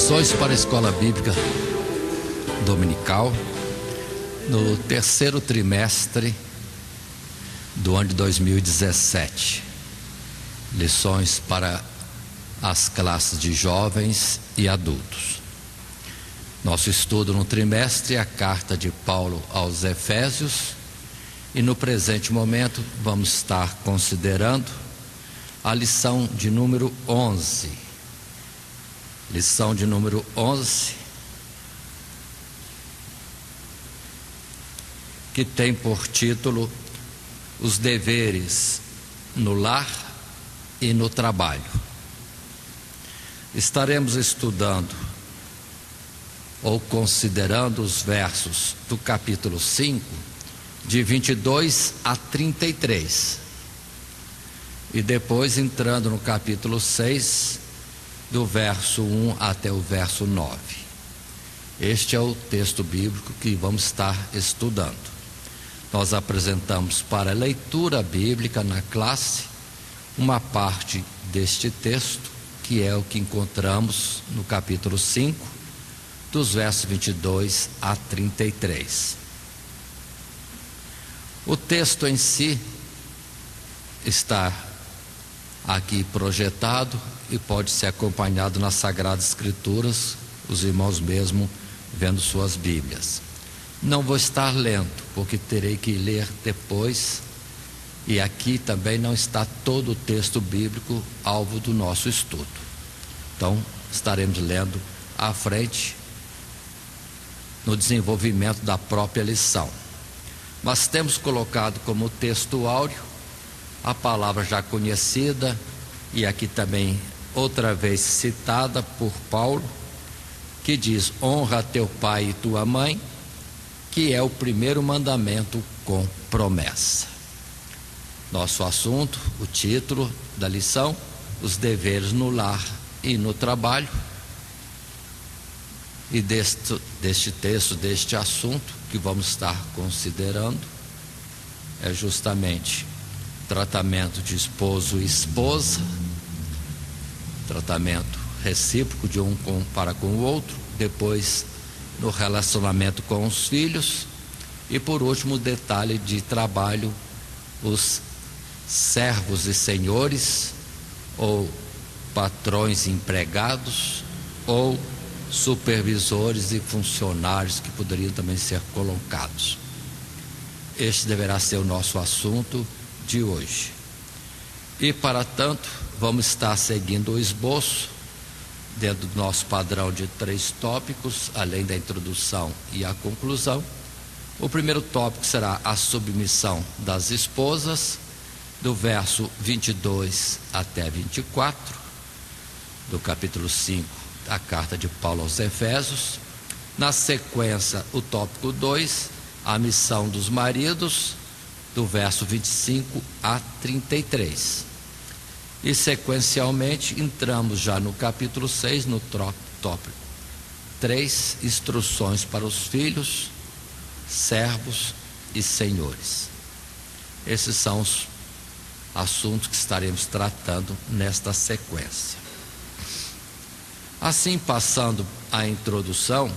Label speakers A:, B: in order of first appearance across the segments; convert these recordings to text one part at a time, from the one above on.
A: Lições para a Escola Bíblica Dominical no terceiro trimestre do ano de 2017. Lições para as classes de jovens e adultos. Nosso estudo no trimestre é a carta de Paulo aos Efésios e no presente momento vamos estar considerando a lição de número 11. Lição de número 11, que tem por título Os deveres no lar e no trabalho. Estaremos estudando ou considerando os versos do capítulo 5, de 22 a 33, e depois entrando no capítulo 6, do verso 1 até o verso 9. Este é o texto bíblico que vamos estar estudando. Nós apresentamos para leitura bíblica na classe uma parte deste texto, que é o que encontramos no capítulo 5, dos versos 22 a 33. O texto em si está aqui projetado e pode ser acompanhado nas Sagradas Escrituras, os irmãos mesmo vendo suas Bíblias. Não vou estar lendo, porque terei que ler depois, e aqui também não está todo o texto bíblico alvo do nosso estudo. Então, estaremos lendo à frente, no desenvolvimento da própria lição. Mas temos colocado como texto áureo a palavra já conhecida, e aqui também outra vez citada por Paulo, que diz: honra teu pai e tua mãe, que é o primeiro mandamento com promessa. Nosso assunto, o título da lição, os deveres no lar e no trabalho. E deste texto, deste assunto que vamos estar considerando, é justamente tratamento de esposo e esposa, tratamento recíproco de um para com o outro, depois no relacionamento com os filhos, e por último o detalhe de trabalho, os servos e senhores, ou patrões e empregados, ou supervisores e funcionários que poderiam também ser colocados. Este deverá ser o nosso assunto de hoje. E para tanto, vamos estar seguindo o esboço dentro do nosso padrão de 3 tópicos, além da introdução e a conclusão. O primeiro tópico será a submissão das esposas, do verso 22 até 24, do capítulo 5 da carta de Paulo aos Efésios. Na sequência, o tópico 2, a missão dos maridos, do verso 25 a 33. E sequencialmente entramos já no capítulo 6, no tópico 3, instruções para os filhos, servos e senhores. Esses são os assuntos que estaremos tratando nesta sequência. Assim, passando a introdução,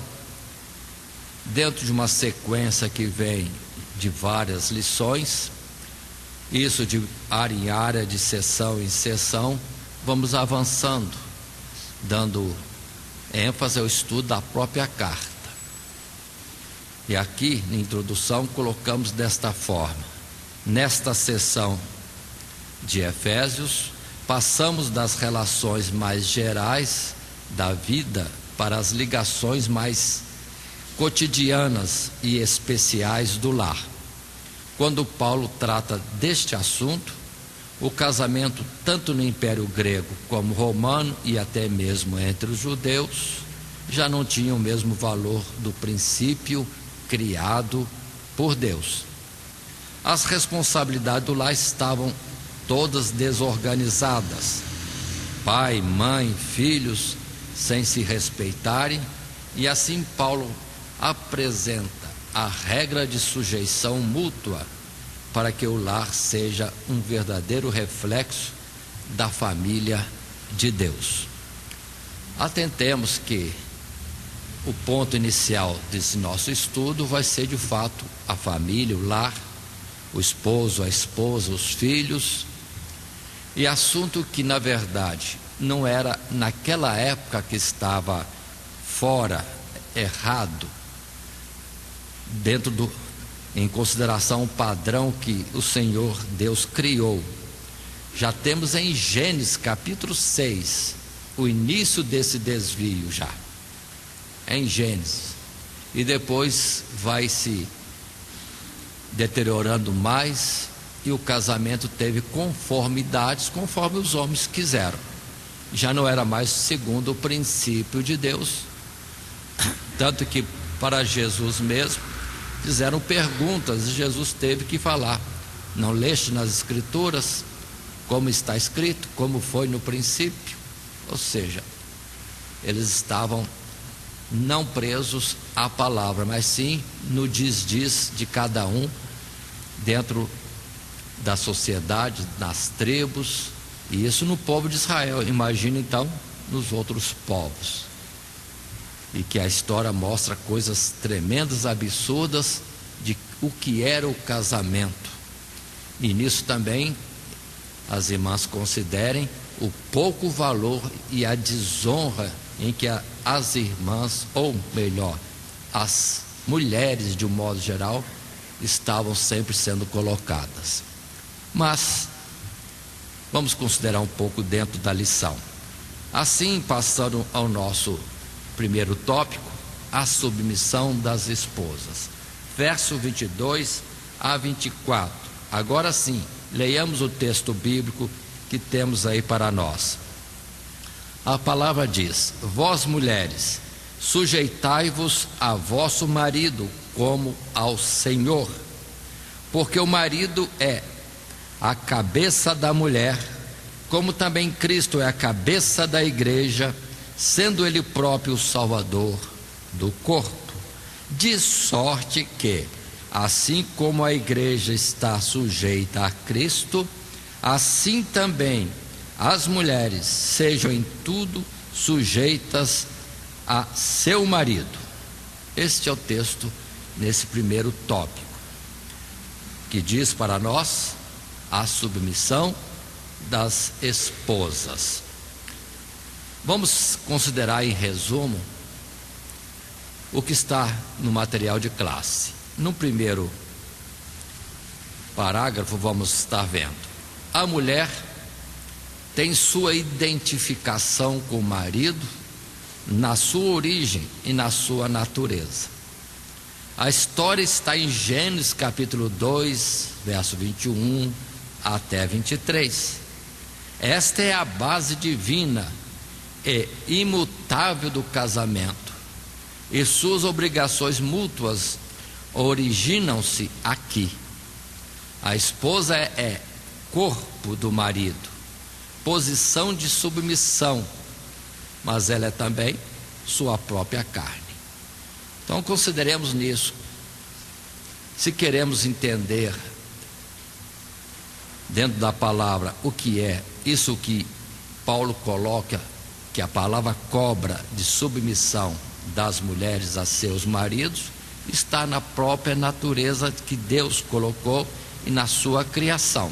A: dentro de uma sequência que vem de várias lições, isso de área em área, de sessão em sessão, vamos avançando, dando ênfase ao estudo da própria carta. E aqui, na introdução, colocamos desta forma: nesta sessão de Efésios, passamos das relações mais gerais da vida para as ligações mais cotidianas e especiais do lar. Quando Paulo trata deste assunto, o casamento, tanto no Império Grego como romano e até mesmo entre os judeus, já não tinha o mesmo valor do princípio criado por Deus. As responsabilidades do lar estavam todas desorganizadas. Pai, mãe, filhos, sem se respeitarem, e assim Paulo apresenta a regra de sujeição mútua para que o lar seja um verdadeiro reflexo da família de Deus. Atentemos que o ponto inicial desse nosso estudo vai ser de fato a família, o lar, o esposo, a esposa, os filhos, e assunto que na verdade não era naquela época que estava fora, errado, em consideração o padrão que o Senhor Deus criou. Já temos em Gênesis capítulo 6 o início desse desvio, já em Gênesis, e depois vai se deteriorando mais, e o casamento teve conformidades conforme os homens quiseram. Já não era mais segundo o princípio de Deus, tanto que para Jesus mesmo fizeram perguntas e Jesus teve que falar: não leste nas escrituras como está escrito, como foi no princípio? Ou seja, eles estavam não presos à palavra, mas sim no diz-diz de cada um dentro da sociedade, nas tribos, e isso no povo de Israel. Imagina então nos outros povos, e que a história mostra coisas tremendas, absurdas de o que era o casamento, e nisso também as irmãs considerem o pouco valor e a desonra em que as irmãs, ou melhor, as mulheres de um modo geral, estavam sempre sendo colocadas. Mas vamos considerar um pouco dentro da lição. Assim, passando ao nosso primeiro tópico, a submissão das esposas, verso 22 a 24. Agora sim, leiamos o texto bíblico que temos aí para nós. A palavra diz: vós mulheres, sujeitai-vos a vosso marido como ao Senhor, porque o marido é a cabeça da mulher, como também Cristo é a cabeça da igreja, sendo ele próprio o Salvador do corpo. De sorte que, assim como a igreja está sujeita a Cristo, assim também as mulheres sejam em tudo sujeitas a seu marido. Este é o texto nesse primeiro tópico, que diz para nós a submissão das esposas. Vamos considerar em resumo o que está no material de classe. No primeiro parágrafo vamos estar vendo: a mulher tem sua identificação com o marido na sua origem e na sua natureza. A história está em Gênesis capítulo 2, verso 21 até 23. Esta é a base divina e imutável do casamento, e suas obrigações mútuas originam-se aqui. A esposa é corpo do marido, posição de submissão, mas ela é também sua própria carne. Então consideremos nisso. Se queremos entender dentro da palavra o que é isso que Paulo coloca, que a palavra cobra de submissão das mulheres a seus maridos, está na própria natureza que Deus colocou e na sua criação.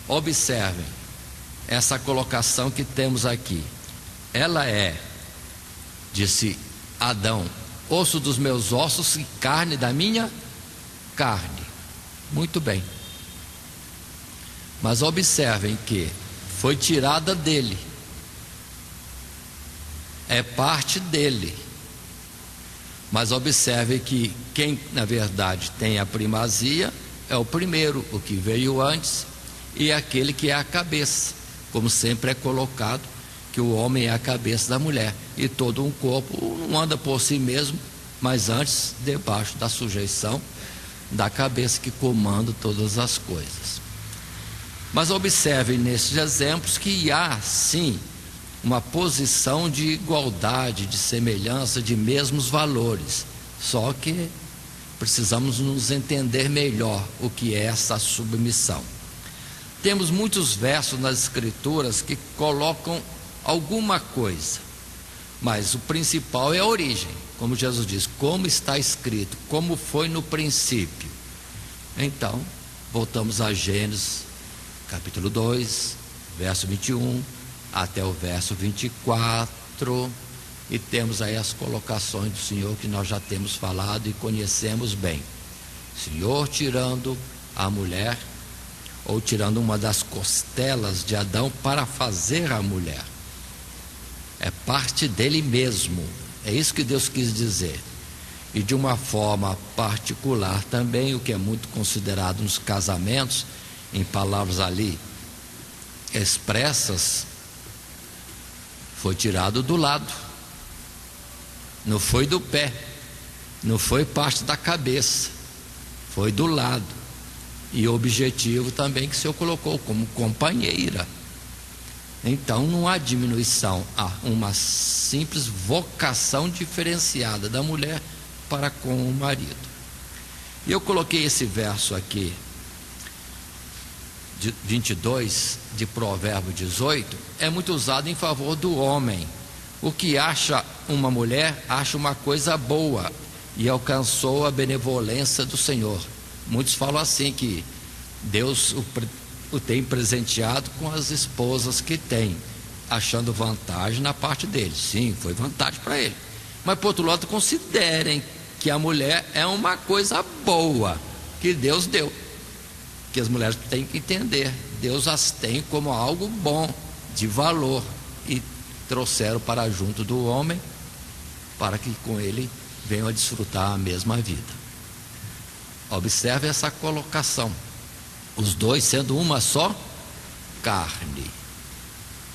A: Observem essa colocação que temos aqui. Ela é, disse Adão, osso dos meus ossos e carne da minha carne. Muito bem. Mas observem que foi tirada dele, é parte dele. Mas observe que quem na verdade tem a primazia é o primeiro, o que veio antes, e aquele que é a cabeça, como sempre é colocado, que o homem é a cabeça da mulher, e todo um corpo não anda por si mesmo, mas antes debaixo da sujeição da cabeça que comanda todas as coisas. Mas observem nesses exemplos que há sim uma posição de igualdade, de semelhança, de mesmos valores, só que precisamos nos entender melhor o que é essa submissão. Temos muitos versos nas escrituras que colocam alguma coisa, Mas o principal é a origem, como Jesus diz, como está escrito, como foi no princípio. Então, voltamos a Gênesis, capítulo 2, verso 21, até o verso 24, e temos aí as colocações do Senhor que nós já temos falado e conhecemos bem. Senhor tirando a mulher, ou tirando uma das costelas de Adão para fazer a mulher. É parte dele mesmo, é isso que Deus quis dizer. E de uma forma particular também, o que é muito considerado nos casamentos, em palavras ali expressas, foi tirado do lado, não foi do pé, não foi parte da cabeça, foi do lado. E o objetivo também que o Senhor colocou como companheira. Então não há diminuição, há uma simples vocação diferenciada da mulher para com o marido. E eu coloquei esse verso aqui, de 22, de Provérbio 18, é muito usado em favor do homem. O que acha uma mulher, acha uma coisa boa e alcançou a benevolência do Senhor. Muitos falam assim, que Deus o tem presenteado com as esposas que tem, achando vantagem na parte dele. Sim, foi vantagem para ele. Mas por outro lado, considerem que a mulher é uma coisa boa que Deus deu, que as mulheres têm que entender. Deus as tem como algo bom, de valor, e trouxeram para junto do homem, para que com ele venham a desfrutar a mesma vida. Observe essa colocação, os dois sendo uma só carne.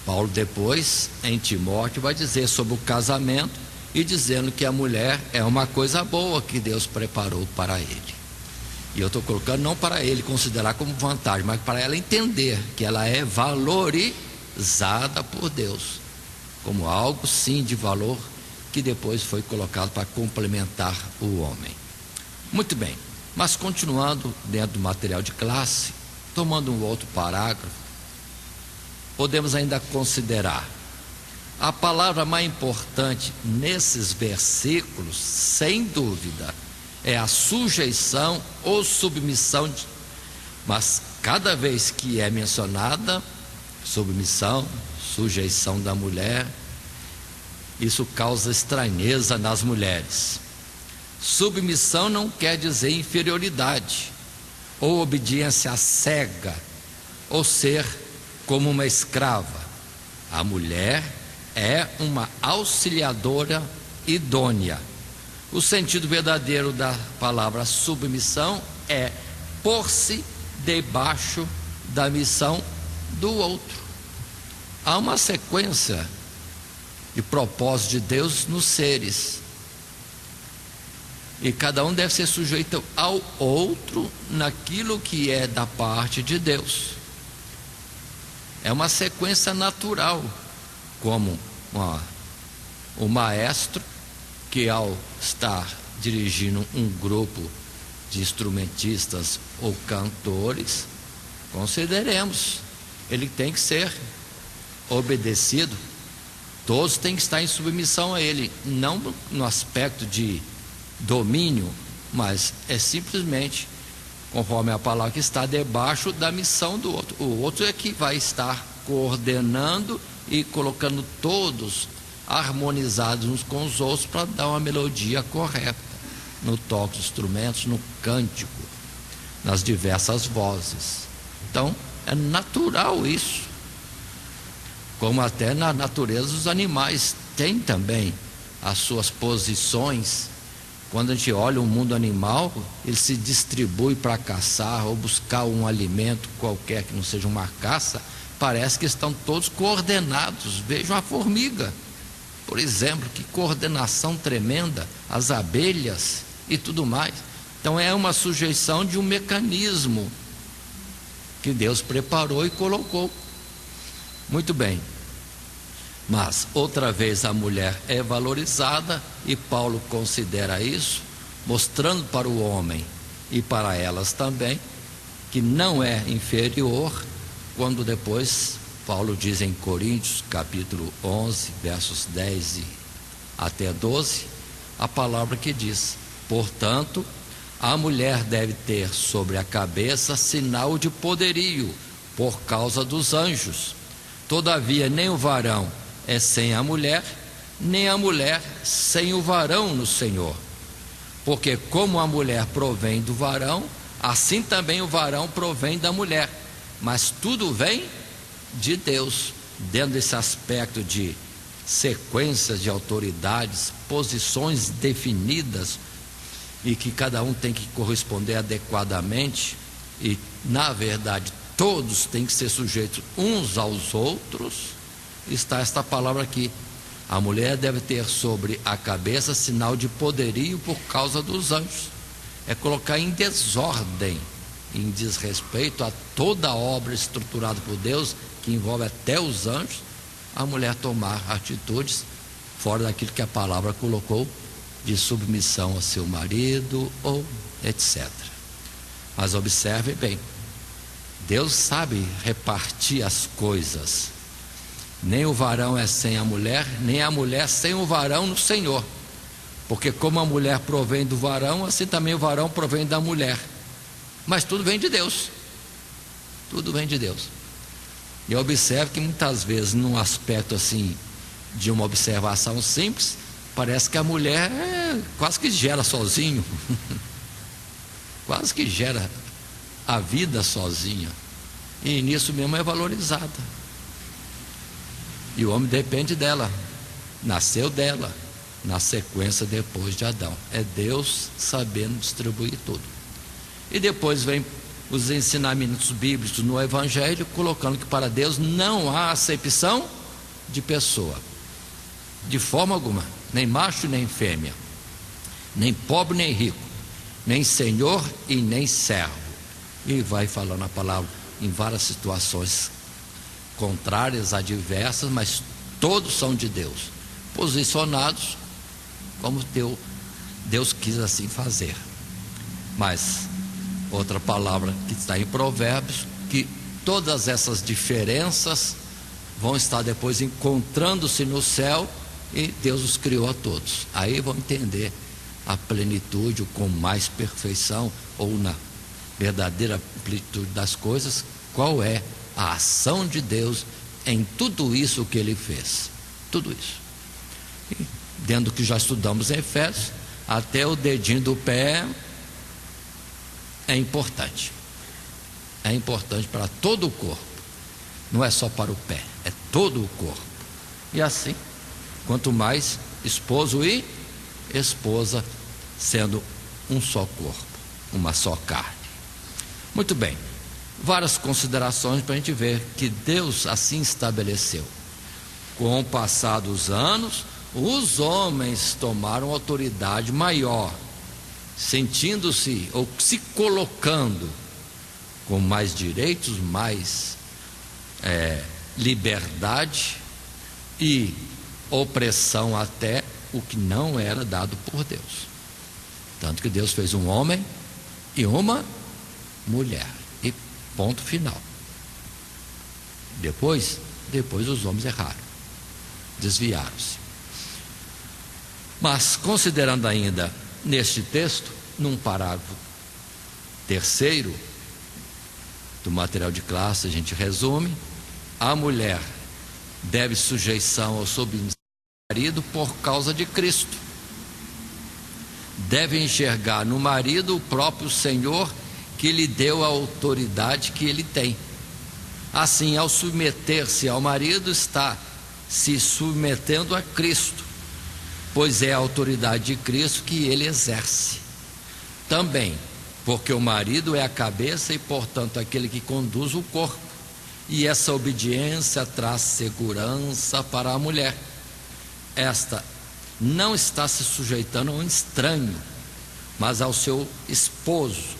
A: Paulo depois, em Timóteo, vai dizer sobre o casamento, e dizendo que a mulher é uma coisa boa que Deus preparou para ele. E eu estou colocando não para ele considerar como vantagem, mas para ela entender que ela é valorizada por Deus, como algo sim de valor, que depois foi colocado para complementar o homem. Muito bem, mas continuando dentro do material de classe, tomando um outro parágrafo, podemos ainda considerar a palavra mais importante nesses versículos, sem dúvida, é a sujeição ou submissão, mas cada vez que é mencionada submissão, sujeição da mulher, isso causa estranheza nas mulheres. Submissão não quer dizer inferioridade ou obediência cega ou ser como uma escrava. A mulher é uma auxiliadora idônea. O sentido verdadeiro da palavra submissão é pôr-se debaixo da missão do outro. Há uma sequência de propósitos de Deus nos seres, e cada um deve ser sujeito ao outro naquilo que é da parte de Deus. É uma sequência natural, como o maestro que, ao estar dirigindo um grupo de instrumentistas ou cantores, consideremos, ele tem que ser obedecido, todos têm que estar em submissão a ele, não no aspecto de domínio, mas é simplesmente, conforme a palavra, que está debaixo da missão do outro. O outro é que vai estar coordenando e colocando todos harmonizados uns com os outros para dar uma melodia correta no toque dos instrumentos, no cântico, nas diversas vozes. Então é natural isso, como até na natureza dos animais tem também as suas posições. Quando a gente olha o mundo animal, ele se distribui para caçar ou buscar um alimento qualquer que não seja uma caça, parece que estão todos coordenados. Vejam a formiga, por exemplo, que coordenação tremenda, as abelhas e tudo mais. Então é uma sujeição de um mecanismo que Deus preparou e colocou. Muito bem, mas outra vez a mulher é valorizada, e Paulo considera isso, mostrando para o homem e para elas também que não é inferior, quando depois Paulo diz em Coríntios capítulo 11 versos 10 e até 12, a palavra que diz: portanto, a mulher deve ter sobre a cabeça sinal de poderio, por causa dos anjos. Todavia, nem o varão é sem a mulher, nem a mulher sem o varão no Senhor. Porque como a mulher provém do varão, assim também o varão provém da mulher. Mas tudo vem de Deus, dentro desse aspecto de sequências de autoridades, posições definidas, e que cada um tem que corresponder adequadamente, e na verdade todos têm que ser sujeitos uns aos outros. Está esta palavra aqui: a mulher deve ter sobre a cabeça sinal de poderio por causa dos anjos. É colocar em desordem, em desrespeito a toda a obra estruturada por Deus, que envolve até os anjos, a mulher tomar atitudes fora daquilo que a palavra colocou, de submissão ao seu marido, ou etc. Mas observe bem, Deus sabe repartir as coisas. Nem o varão é sem a mulher, nem a mulher sem o varão no Senhor. Porque como a mulher provém do varão, assim também o varão provém da mulher. Mas tudo vem de Deus. Tudo vem de Deus. E observe que muitas vezes, num aspecto assim, de uma observação simples, parece que a mulher quase que gera sozinho. Quase que gera a vida sozinha. E nisso mesmo é valorizada. E o homem depende dela. Nasceu dela, na sequência depois de Adão. É Deus sabendo distribuir tudo. E depois vem os ensinamentos bíblicos no Evangelho, colocando que para Deus não há acepção de pessoa, de forma alguma, nem macho nem fêmea, nem pobre nem rico, nem senhor e nem servo. E vai falando a palavra em várias situações contrárias, adversas, mas todos são de Deus, posicionados como Deus quis assim fazer. Mas outra palavra que está em Provérbios, que todas essas diferenças vão estar depois encontrando-se no céu, e Deus os criou a todos. Aí vão entender a plenitude, com mais perfeição, ou na verdadeira plenitude das coisas, qual é a ação de Deus em tudo isso que Ele fez. Tudo isso. E dentro do que já estudamos em Efésios, até o dedinho do pé é importante. É importante para todo o corpo. Não é só para o pé, é todo o corpo. E assim, quanto mais esposo e esposa, sendo um só corpo, uma só carne. Muito bem, várias considerações para a gente ver que Deus assim estabeleceu. Com o passar dos anos, os homens tomaram autoridade maior, sentindo-se ou se colocando com mais direitos, mais liberdade e opressão até o que não era dado por Deus. Tanto que Deus fez um homem e uma mulher, e ponto final. Depois os homens erraram, desviaram-se. Mas considerando ainda neste texto, num parágrafo terceiro do material de classe, a gente resume: a mulher deve sujeição ao submissão do marido por causa de Cristo. Deve enxergar no marido o próprio Senhor, que lhe deu a autoridade que ele tem. Assim, ao submeter-se ao marido, está se submetendo a Cristo, pois é a autoridade de Cristo que ele exerce. Também porque o marido é a cabeça e, portanto, aquele que conduz o corpo, e essa obediência traz segurança para a mulher. Esta não está se sujeitando a um estranho, mas ao seu esposo.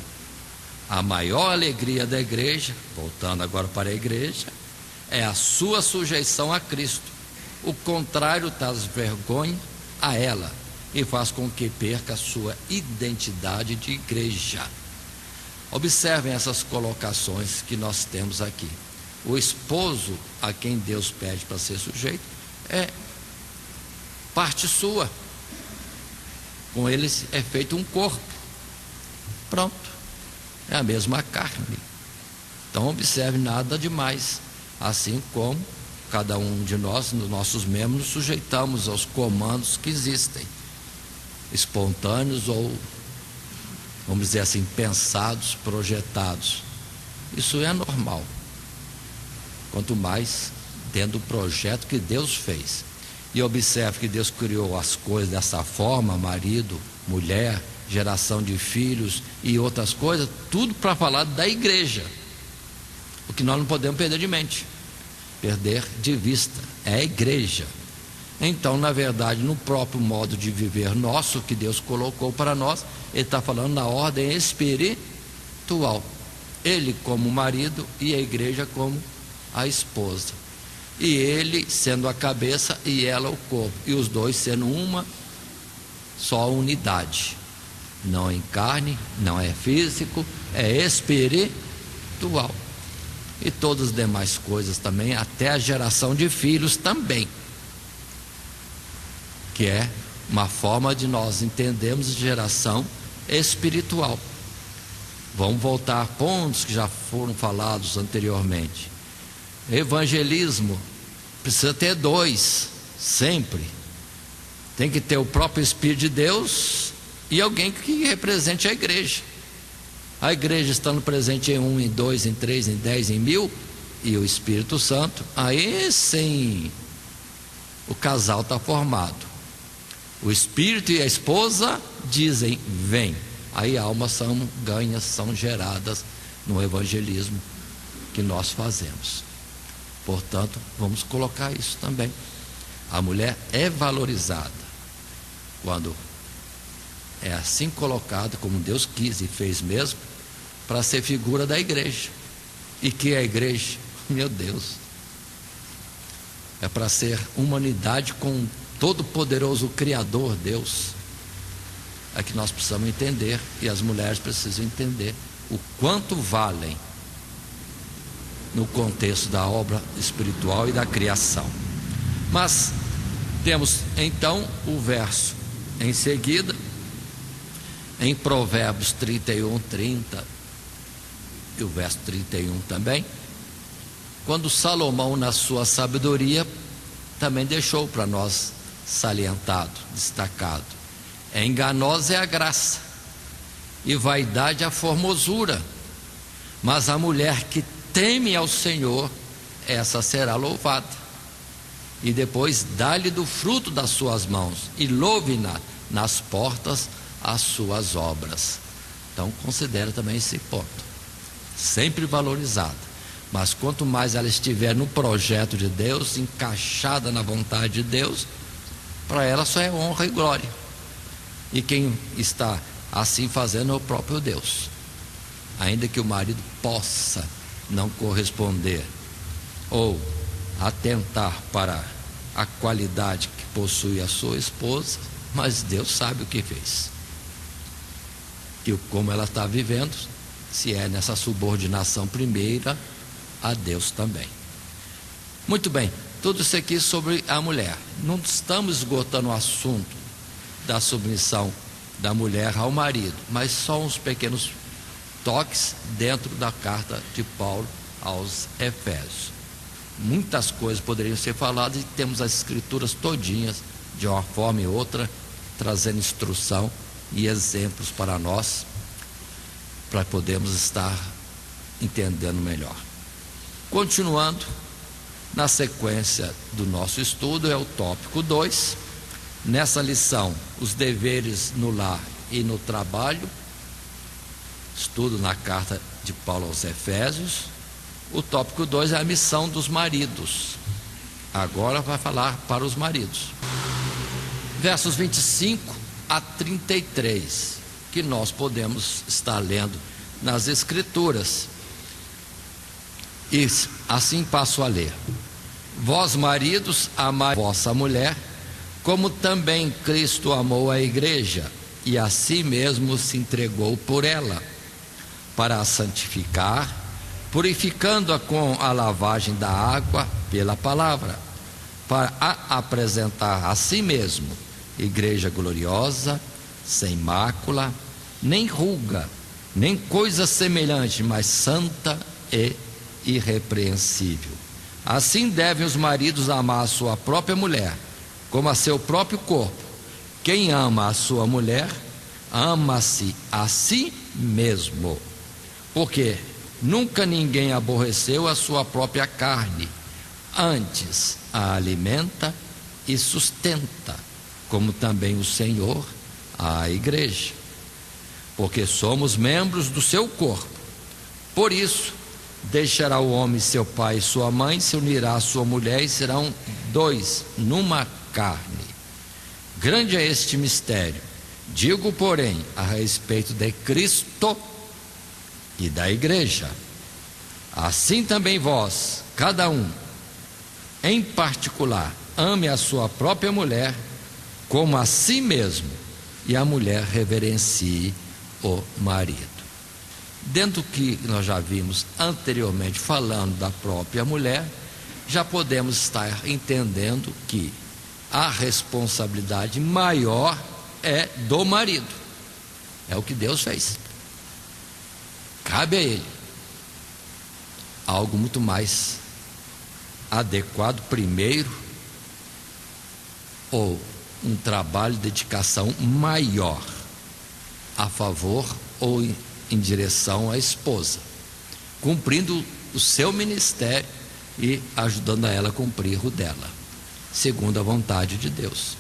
A: A maior alegria da igreja, voltando agora para a igreja, é a sua sujeição a Cristo. O contrário traz vergonha a ela e faz com que perca a sua identidade de igreja. Observem essas colocações que nós temos aqui. O esposo a quem Deus pede para ser sujeito é parte sua. Com eles é feito um corpo. Pronto. É a mesma carne. Então observe, nada demais. Assim como cada um de nós, nos nossos membros, nos sujeitamos aos comandos que existem, espontâneos ou, vamos dizer assim, pensados, projetados. Isso é normal. Quanto mais dentro do projeto que Deus fez. E observe que Deus criou as coisas dessa forma, marido, mulher, geração de filhos e outras coisas, tudo para falar da igreja. O que nós não podemos perder de mente, perder de vista, é a igreja. Então, na verdade, no próprio modo de viver nosso, que Deus colocou para nós, Ele está falando na ordem espiritual. Ele como marido e a igreja como a esposa. E ele sendo a cabeça e ela o corpo. E os dois sendo uma só unidade. Não em carne, não é físico, é espiritual. E todas as demais coisas também, até a geração de filhos também. Que é uma forma de nós entendermos geração espiritual. Vamos voltar a pontos que já foram falados anteriormente. Evangelismo precisa ter dois, sempre. Tem que ter o próprio Espírito de Deus e alguém que represente a igreja. A igreja estando presente em 1, em 2, em 3, em 10, em 1000, e o Espírito Santo, aí sim o casal está formado. O Espírito e a esposa dizem: vem. Aí almas são ganhas, são geradas no evangelismo que nós fazemos. Portanto, vamos colocar isso também. A mulher é valorizada quando é assim colocada, como Deus quis e fez mesmo, para ser figura da igreja. E que é a igreja? Meu Deus, é para ser humanidade com o todo-poderoso Criador Deus. É que nós precisamos entender, e as mulheres precisam entender o quanto valem no contexto da obra espiritual e da criação. Mas temos então o verso em seguida, em Provérbios 31, 30 e o verso 31 também, quando Salomão, na sua sabedoria, também deixou para nós salientado, destacado: enganosa é a graça e vaidade a formosura, mas a mulher que teme ao Senhor, essa será louvada. E depois dá-lhe do fruto das suas mãos e louve-na nas portas as suas obras. Então considera também esse ponto, sempre valorizada. Mas quanto mais ela estiver no projeto de Deus, encaixada na vontade de Deus, para ela só é honra e glória. E quem está assim fazendo é o próprio Deus. Ainda que o marido possa não corresponder ou atentar para a qualidade que possui a sua esposa, mas Deus sabe o que fez e como ela está vivendo, se é nessa subordinação primeira a Deus também. Muito bem, tudo isso aqui sobre a mulher. Não estamos esgotando o assunto da submissão da mulher ao marido, mas só uns pequenos toques dentro da carta de Paulo aos Efésios. Muitas coisas poderiam ser faladas e temos as escrituras todinhas, de uma forma e outra, trazendo instrução e exemplos para nós, para podermos estar entendendo melhor. Continuando, na sequência do nosso estudo, é o tópico 2. Nessa lição, os deveres no lar e no trabalho, estudo na carta de Paulo aos Efésios. O tópico 2 é a missão dos maridos. Agora vai falar para os maridos. Versos 25 a 33, que nós podemos estar lendo nas Escrituras. E assim passo a ler: vós maridos, amai vossa mulher, como também Cristo amou a igreja, e a si mesmo se entregou por ela, para a santificar, purificando-a com a lavagem da água pela palavra, para a apresentar a si mesmo igreja gloriosa, sem mácula, nem ruga, nem coisa semelhante, mas santa e irrepreensível. Assim devem os maridos amar a sua própria mulher, como a seu próprio corpo. Quem ama a sua mulher, ama-se a si mesmo, porque nunca ninguém aborreceu a sua própria carne, antes a alimenta e sustenta, como também o Senhor a igreja, porque somos membros do seu corpo. Por isso, deixará o homem seu pai e sua mãe, se unirá à sua mulher, e serão dois numa carne. Grande é este mistério. Digo, porém, a respeito de Cristo e da igreja. Assim também vós, cada um, em particular, ame a sua própria mulher como a si mesmo, e a mulher reverencie o marido. Dentro do que nós já vimos anteriormente, falando da própria mulher, já podemos estar entendendo que a responsabilidade maior é do marido. É o que Deus fez. Cabe a ele algo muito mais adequado primeiro, ou um trabalho de dedicação maior a favor ou em direção à esposa, cumprindo o seu ministério e ajudando a ela a cumprir o dela, segundo a vontade de Deus.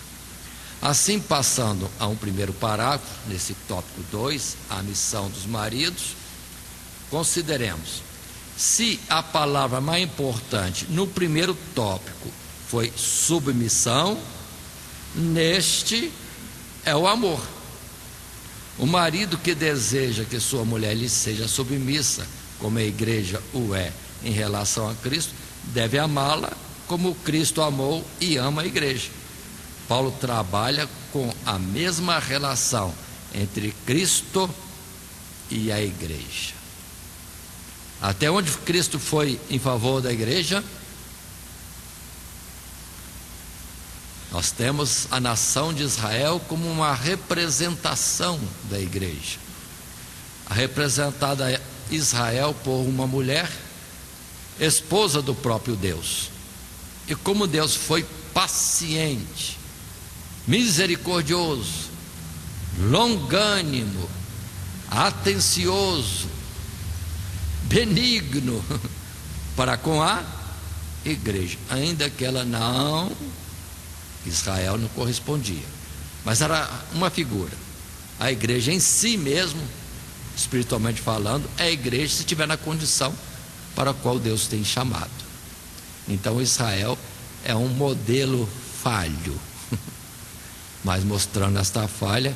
A: Assim, passando a um primeiro parágrafo, nesse tópico 2, a missão dos maridos, consideremos: se a palavra mais importante no primeiro tópico foi submissão, neste é o amor. O marido que deseja que sua mulher lhe seja submissa, como a igreja o é em relação a Cristo, deve amá-la como Cristo amou e ama a igreja. Paulo trabalha com a mesma relação entre Cristo e a igreja. Até onde Cristo foi em favor da igreja, nós temos a nação de Israel como uma representação da igreja. A representada Israel por uma mulher, esposa do próprio Deus. E como Deus foi paciente, misericordioso, longânimo, atencioso, benigno para com a igreja, ainda que ela não, Israel não correspondia, mas era uma figura. A igreja em si mesmo, espiritualmente falando, é a igreja se estiver na condição para a qual Deus tem chamado. Então Israel é um modelo falho, mas mostrando esta falha,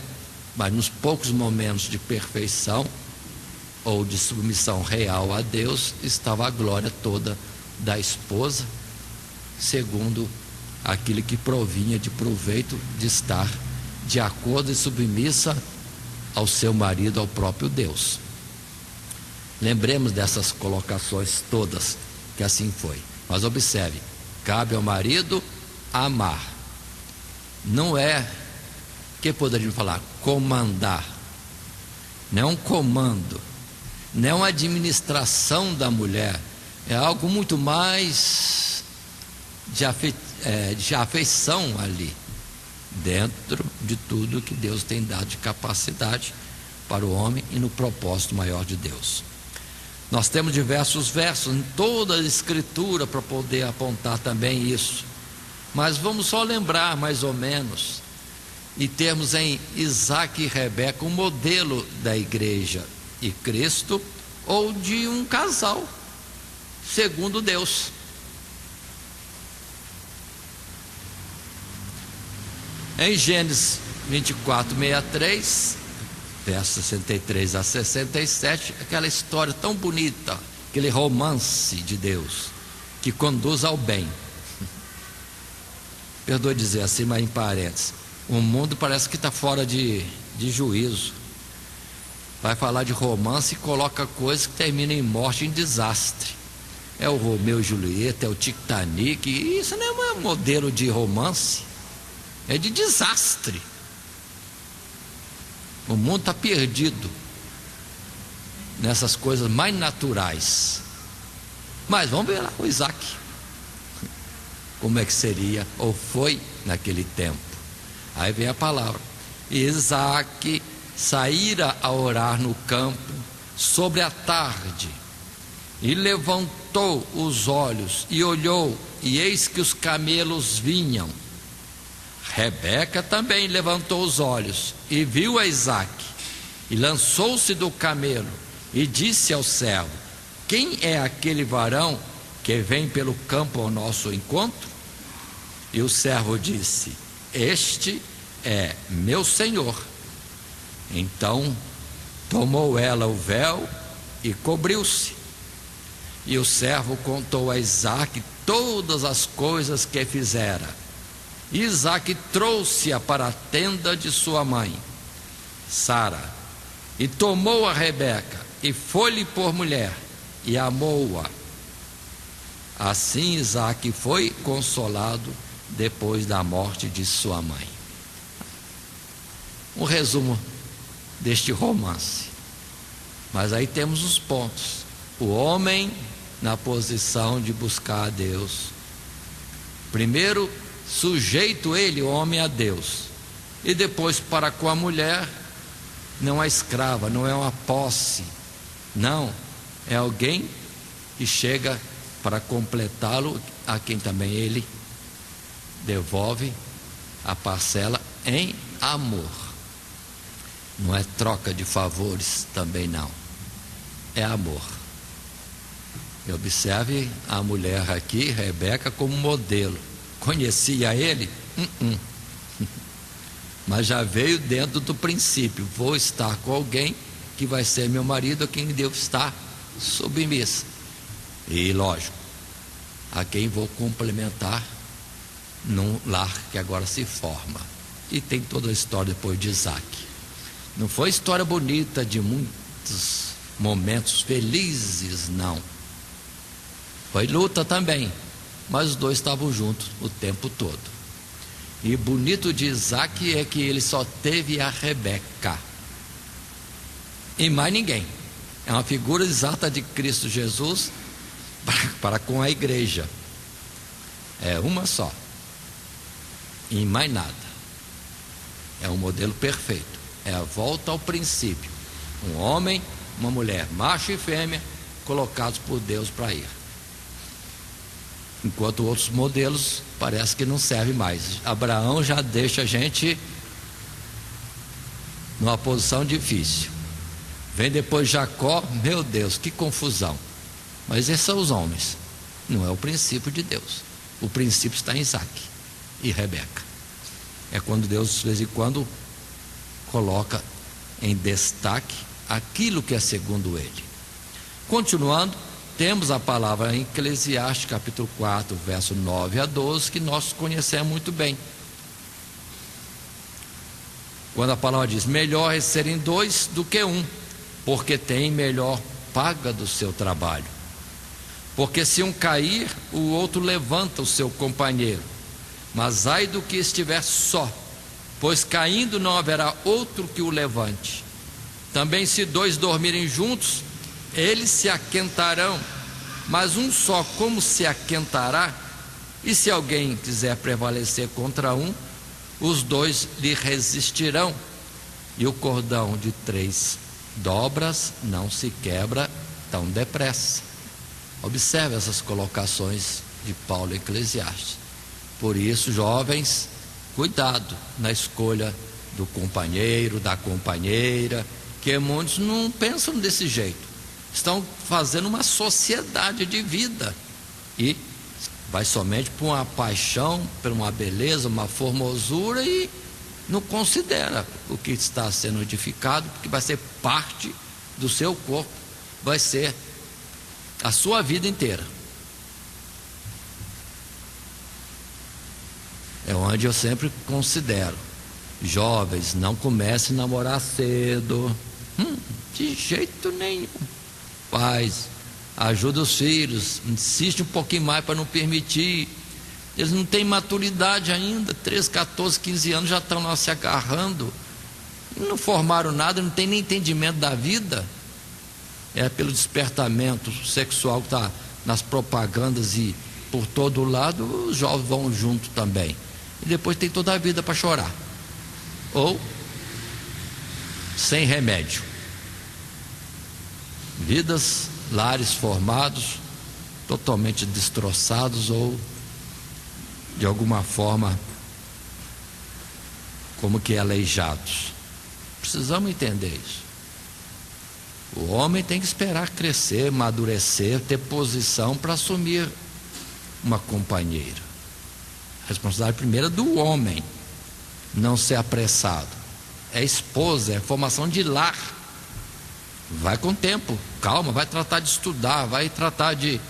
A: mas nos poucos momentos de perfeição ou de submissão real a Deus, estava a glória toda da esposa, segundo aquilo que provinha de proveito de estar de acordo e submissa ao seu marido, ao próprio Deus. Lembremos dessas colocações todas, que assim foi. Mas observe, cabe ao marido amar. Não é, que poderíamos falar, comandar. Não é um comando, não é uma administração da mulher, é algo muito mais de afeição ali, dentro de tudo que Deus tem dado de capacidade para o homem e no propósito maior de Deus. Nós temos diversos versos em toda a escritura para poder apontar também isso, mas vamos só lembrar mais ou menos, e termos em Isaac e Rebeca um modelo da igreja e Cristo, ou de um casal segundo Deus. Em Gênesis 24:63, versos 63 a 67, aquela história tão bonita, aquele romance de Deus que conduz ao bem. Perdoe dizer assim, mas em parênteses, o mundo parece que está fora de juízo. Vai falar de romance e coloca coisas que terminam em morte, em desastre. é o Romeu e Julieta, é o Titanic. Isso não é um modelo de romance, é de desastre. O mundo está perdido nessas coisas mais naturais. Mas vamos ver lá o Isaac, como é que seria ou foi naquele tempo. Aí vem a palavra: Isaac saíra a orar no campo sobre a tarde, e levantou os olhos e olhou, e eis que os camelos vinham. Rebeca também levantou os olhos e viu a Isaac, e lançou-se do camelo e disse ao servo: quem é aquele varão que vem pelo campo ao nosso encontro? E o servo disse: este é meu senhor. Então tomou ela o véu e cobriu-se. E o servo contou a Isaac todas as coisas que fizera. E Isaac trouxe-a para a tenda de sua mãe, Sara, e tomou a Rebeca, e foi-lhe por mulher, e amou-a. Assim Isaac foi consolado depois da morte de sua mãe. Um resumo deste romance. Mas aí temos os pontos. O homem na posição de buscar a Deus. Primeiro, sujeito ele, o homem, a Deus. E depois, para com a mulher, não é escrava, não é uma posse. Não, é alguém que chega para completá-lo, a quem também ele devolve a parcela em amor. Não é troca de favores também, não. É amor. E observe a mulher aqui, Rebeca, como modelo. Conhecia ele? Mas já veio dentro do princípio: vou estar com alguém que vai ser meu marido, a quem devo estar submissa. E lógico, a quem vou complementar num lar que agora se forma. E tem toda a história depois de Isaac. Não foi história bonita de muitos momentos felizes, não. Foi luta também, mas os dois estavam juntos o tempo todo. E bonito de Isaac é que ele só teve a Rebeca e mais ninguém. É uma figura exata de Cristo Jesus para com a igreja. É uma só e mais nada. É um modelo perfeito. É a volta ao princípio: um homem, uma mulher, macho e fêmea, colocados por Deus para ir. Enquanto outros modelos parece que não servem mais. Abraão já deixa a gente numa posição difícil. Vem depois Jacó, meu Deus, que confusão. Mas esses são os homens, não é o princípio de Deus. O princípio está em Isaac e Rebeca. É quando Deus, de vez em quando, coloca em destaque aquilo que é segundo ele. Continuando, temos a palavra em Eclesiastes capítulo 4, verso 9 a 12, que nós conhecemos muito bem. Quando a palavra diz: melhor é serem dois do que um, porque tem melhor paga do seu trabalho. Porque se um cair, o outro levanta o seu companheiro. Mas ai do que estiver só, pois caindo não haverá outro que o levante. Também se dois dormirem juntos, eles se aquentarão, mas um só como se aquentará? E se alguém quiser prevalecer contra um, os dois lhe resistirão. E o cordão de 3 dobras não se quebra tão depressa. Observe essas colocações de Paulo em Eclesiastes. Por isso, jovens, cuidado na escolha do companheiro, da companheira, que muitos não pensam desse jeito. Estão fazendo uma sociedade de vida e vai somente por uma paixão, por uma beleza, uma formosura, e não considera o que está sendo edificado, porque vai ser parte do seu corpo, vai ser a sua vida inteira. É onde eu sempre considero: jovens, não comecem a namorar cedo, de jeito nenhum. Pais, ajuda os filhos, insiste um pouquinho mais para não permitir. Eles não têm maturidade ainda, 13, 14, 15 anos já estão lá se agarrando, não formaram nada, não tem nem entendimento da vida. É pelo despertamento sexual que está nas propagandas e por todo lado, os jovens vão junto também, e depois tem toda a vida para chorar, ou sem remédio. Vidas, lares formados totalmente destroçados, ou de alguma forma como que aleijados. Precisamos entender isso. O homem tem que esperar crescer, amadurecer, ter posição para assumir uma companheira. A responsabilidade primeira é do homem, não ser apressado. É esposa, é formação de lar. Vai com tempo, calma, vai tratar de estudar, vai tratar de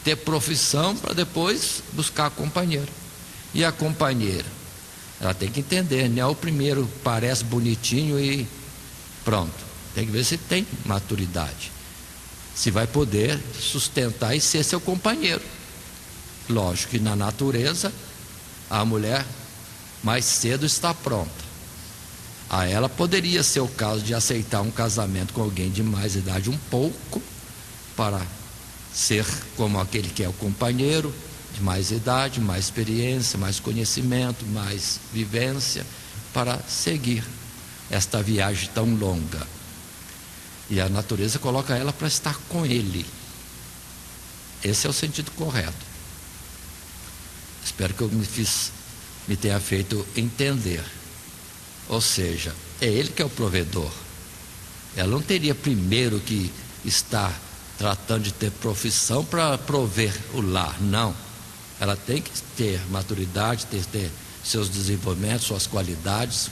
A: ter profissão para depois buscar a companheira. E a companheira, ela tem que entender, não é o primeiro parece bonitinho e pronto. Tem que ver se tem maturidade, se vai poder sustentar e ser seu companheiro. Lógico que na natureza a mulher mais cedo está pronta. A ela poderia ser o caso de aceitar um casamento com alguém de mais idade um pouco, para ser como aquele que é o companheiro, de mais idade, mais experiência, mais conhecimento, mais vivência, para seguir esta viagem tão longa. E a natureza coloca ela para estar com ele. Esse é o sentido correto. Espero que eu me tenha feito entender. Ou seja, é ele que é o provedor. Ela não teria primeiro que estar tratando de ter profissão para prover o lar, não. Ela tem que ter maturidade, ter seus desenvolvimentos, suas qualidades,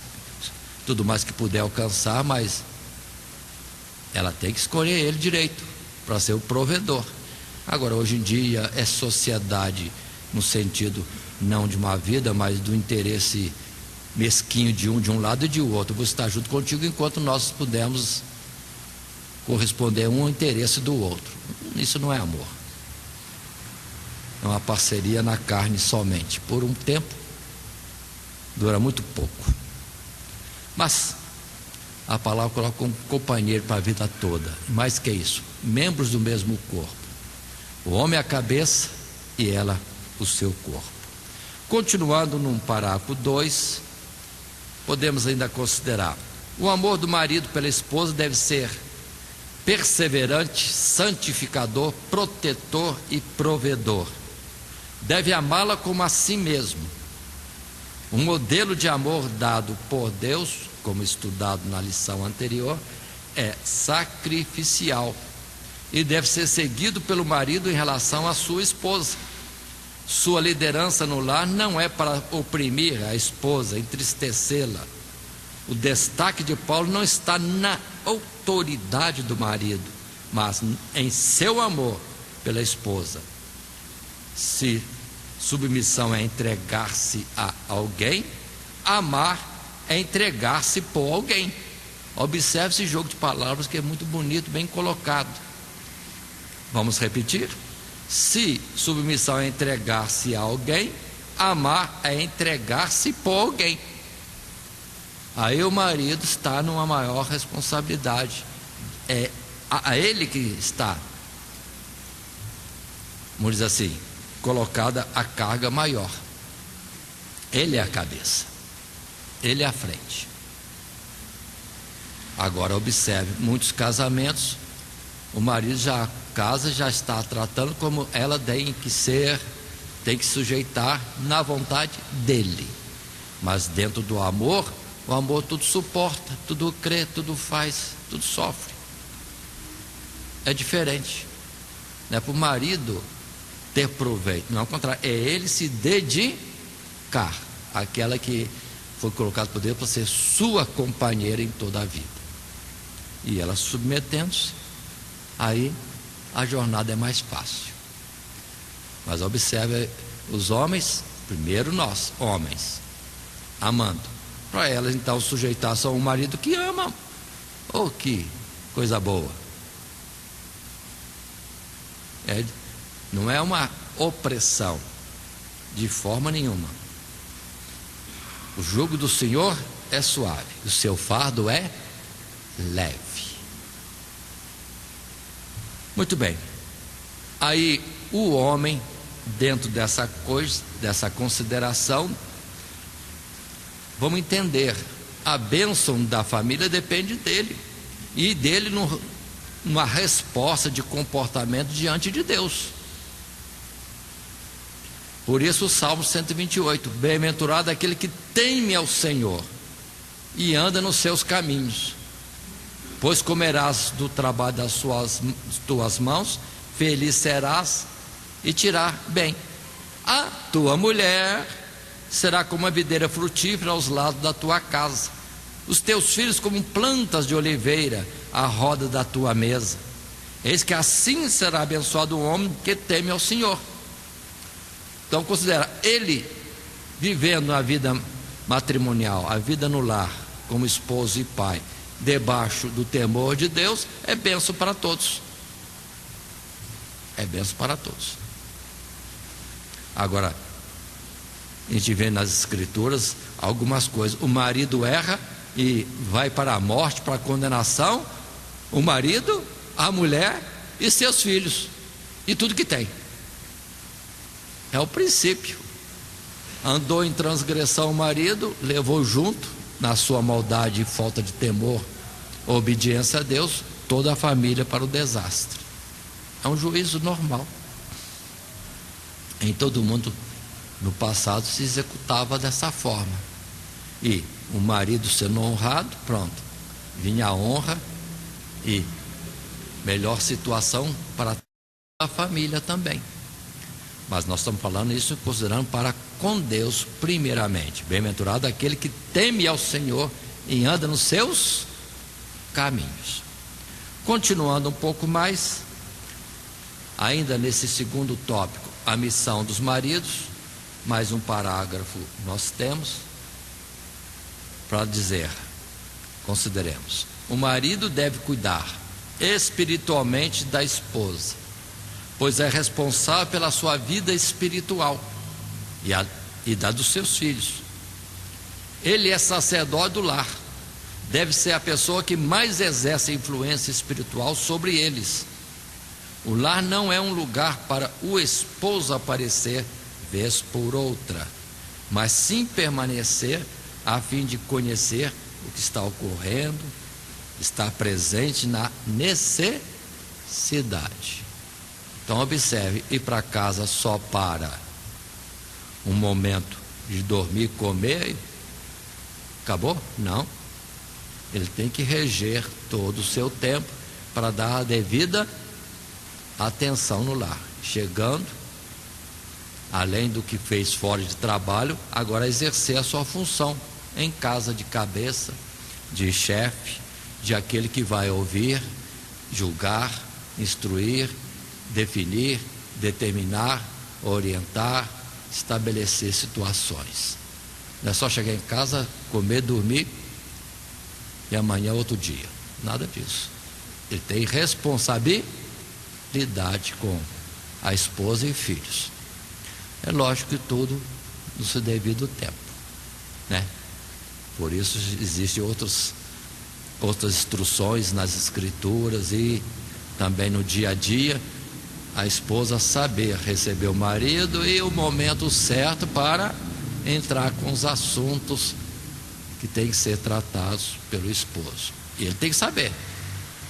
A: tudo mais que puder alcançar, mas ela tem que escolher ele direito para ser o provedor. Agora, hoje em dia é sociedade no sentido não de uma vida, mas do interesse mesquinho de um lado e de outro. Eu vou estar junto contigo enquanto nós pudermos corresponder a um interesse do outro. Isso não é amor. É uma parceria na carne somente. Por um tempo, dura muito pouco. Mas a palavra coloca um companheiro para a vida toda. Mais que isso, membros do mesmo corpo. O homem é a cabeça e ela o seu corpo. Continuando no parágrafo 2, podemos ainda considerar: o amor do marido pela esposa deve ser perseverante, santificador, protetor e provedor. Deve amá-la como a si mesmo. Um modelo de amor dado por Deus, como estudado na lição anterior, é sacrificial e deve ser seguido pelo marido em relação à sua esposa. Sua liderança no lar não é para oprimir a esposa, entristecê-la. O destaque de Paulo não está na autoridade do marido, mas em seu amor pela esposa. Se submissão é entregar-se a alguém, amar é entregar-se por alguém. Observe esse jogo de palavras que é muito bonito, bem colocado. Vamos repetir? Se submissão é entregar-se a alguém, amar é entregar-se por alguém. Aí o marido está numa maior responsabilidade. É a ele que está, vamos dizer assim, colocada a carga maior. Ele é a cabeça, ele é a frente. Agora observe, muitos casamentos, o marido já casa, já está tratando como ela tem que ser, tem que sujeitar na vontade dele. Mas dentro do amor, o amor tudo suporta, tudo crê, tudo faz, tudo sofre. É diferente. Não é para o marido ter proveito, não, ao contrário, é ele se dedicar àquela que foi colocada por Deus para ser sua companheira em toda a vida. E ela submetendo-se, aí a jornada é mais fácil. Mas observe os homens, primeiro nós, homens, amando, para elas então sujeitar só um marido que ama. Oh, que coisa boa! Não é uma opressão, de forma nenhuma. O jugo do Senhor é suave, o seu fardo é leve. Muito bem. Aí o homem, dentro dessa coisa, dessa consideração, vamos entender, a bênção da família depende dele, e dele numa resposta de comportamento diante de Deus. Por isso o Salmo 128, bem-aventurado aquele que teme ao Senhor e anda nos seus caminhos, pois comerás do trabalho das tuas mãos, feliz serás e te irá bem. A tua mulher será como uma videira frutífera aos lados da tua casa, os teus filhos como plantas de oliveira à roda da tua mesa. Eis que assim será abençoado o homem que teme ao Senhor. Então considera, ele vivendo a vida matrimonial, a vida no lar, como esposo e pai, debaixo do temor de Deus, é bênção para todos. É bênção para todos. Agora, a gente vê nas escrituras algumas coisas. O marido erra e vai para a morte, para a condenação. O marido, a mulher e seus filhos, e tudo que tem. É o princípio. Andou em transgressão o marido, levou junto, na sua maldade e falta de temor, obediência a Deus, toda a família para o desastre. É um juízo normal. Em todo mundo, no passado, se executava dessa forma. E o marido sendo honrado, pronto, vinha a honra e melhor situação para a família também. Mas nós estamos falando isso considerando para com Deus primeiramente. Bem-aventurado aquele que teme ao Senhor e anda nos seus caminhos. Continuando um pouco mais, ainda nesse segundo tópico, a missão dos maridos, mais um parágrafo nós temos para dizer, consideremos, o marido deve cuidar espiritualmente da esposa, pois é responsável pela sua vida espiritual e da dos seus filhos. Ele é sacerdote do lar, deve ser a pessoa que mais exerce influência espiritual sobre eles. O lar não é um lugar para o esposo aparecer vez por outra, mas sim permanecer a fim de conhecer o que está ocorrendo, estar presente na necessidade. Então observe, ir para casa só para um momento de dormir, comer, acabou? Não. Ele tem que reger todo o seu tempo para dar a devida atenção no lar. Chegando, além do que fez fora de trabalho, agora exercer a sua função em casa, de cabeça, de chefe, de aquele que vai ouvir, julgar, instruir, definir, determinar, orientar, estabelecer situações. Não é só chegar em casa, comer, dormir e amanhã outro dia. Nada disso. Ele tem responsabilidade com a esposa e filhos. É lógico que tudo no seu devido tempo, né? Por isso existem outras instruções nas escrituras e também no dia a dia, a esposa saber receber o marido e o momento certo para entrar com os assuntos que tem que ser tratados pelo esposo. E ele tem que saber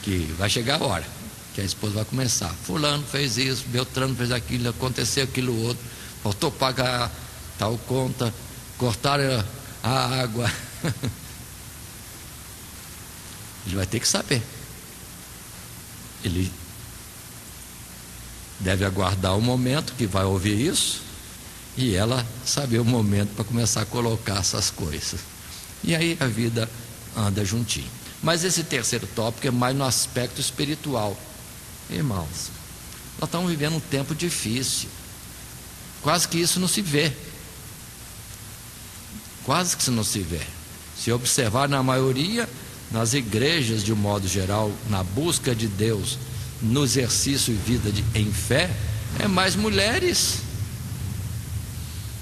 A: que vai chegar a hora que a esposa vai começar. Fulano fez isso, Beltrano fez aquilo, aconteceu aquilo outro, faltou pagar tal conta, cortaram a água. Ele vai ter que saber. Ele deve aguardar o momento que vai ouvir isso e ela saber o momento para começar a colocar essas coisas. E aí a vida anda juntinho. Mas esse terceiro tópico é mais no aspecto espiritual. Irmãos, nós estamos vivendo um tempo difícil. Quase que isso não se vê. Quase que isso não se vê. Se observar na maioria, nas igrejas de um modo geral, na busca de Deus, no exercício e vida em fé é mais mulheres.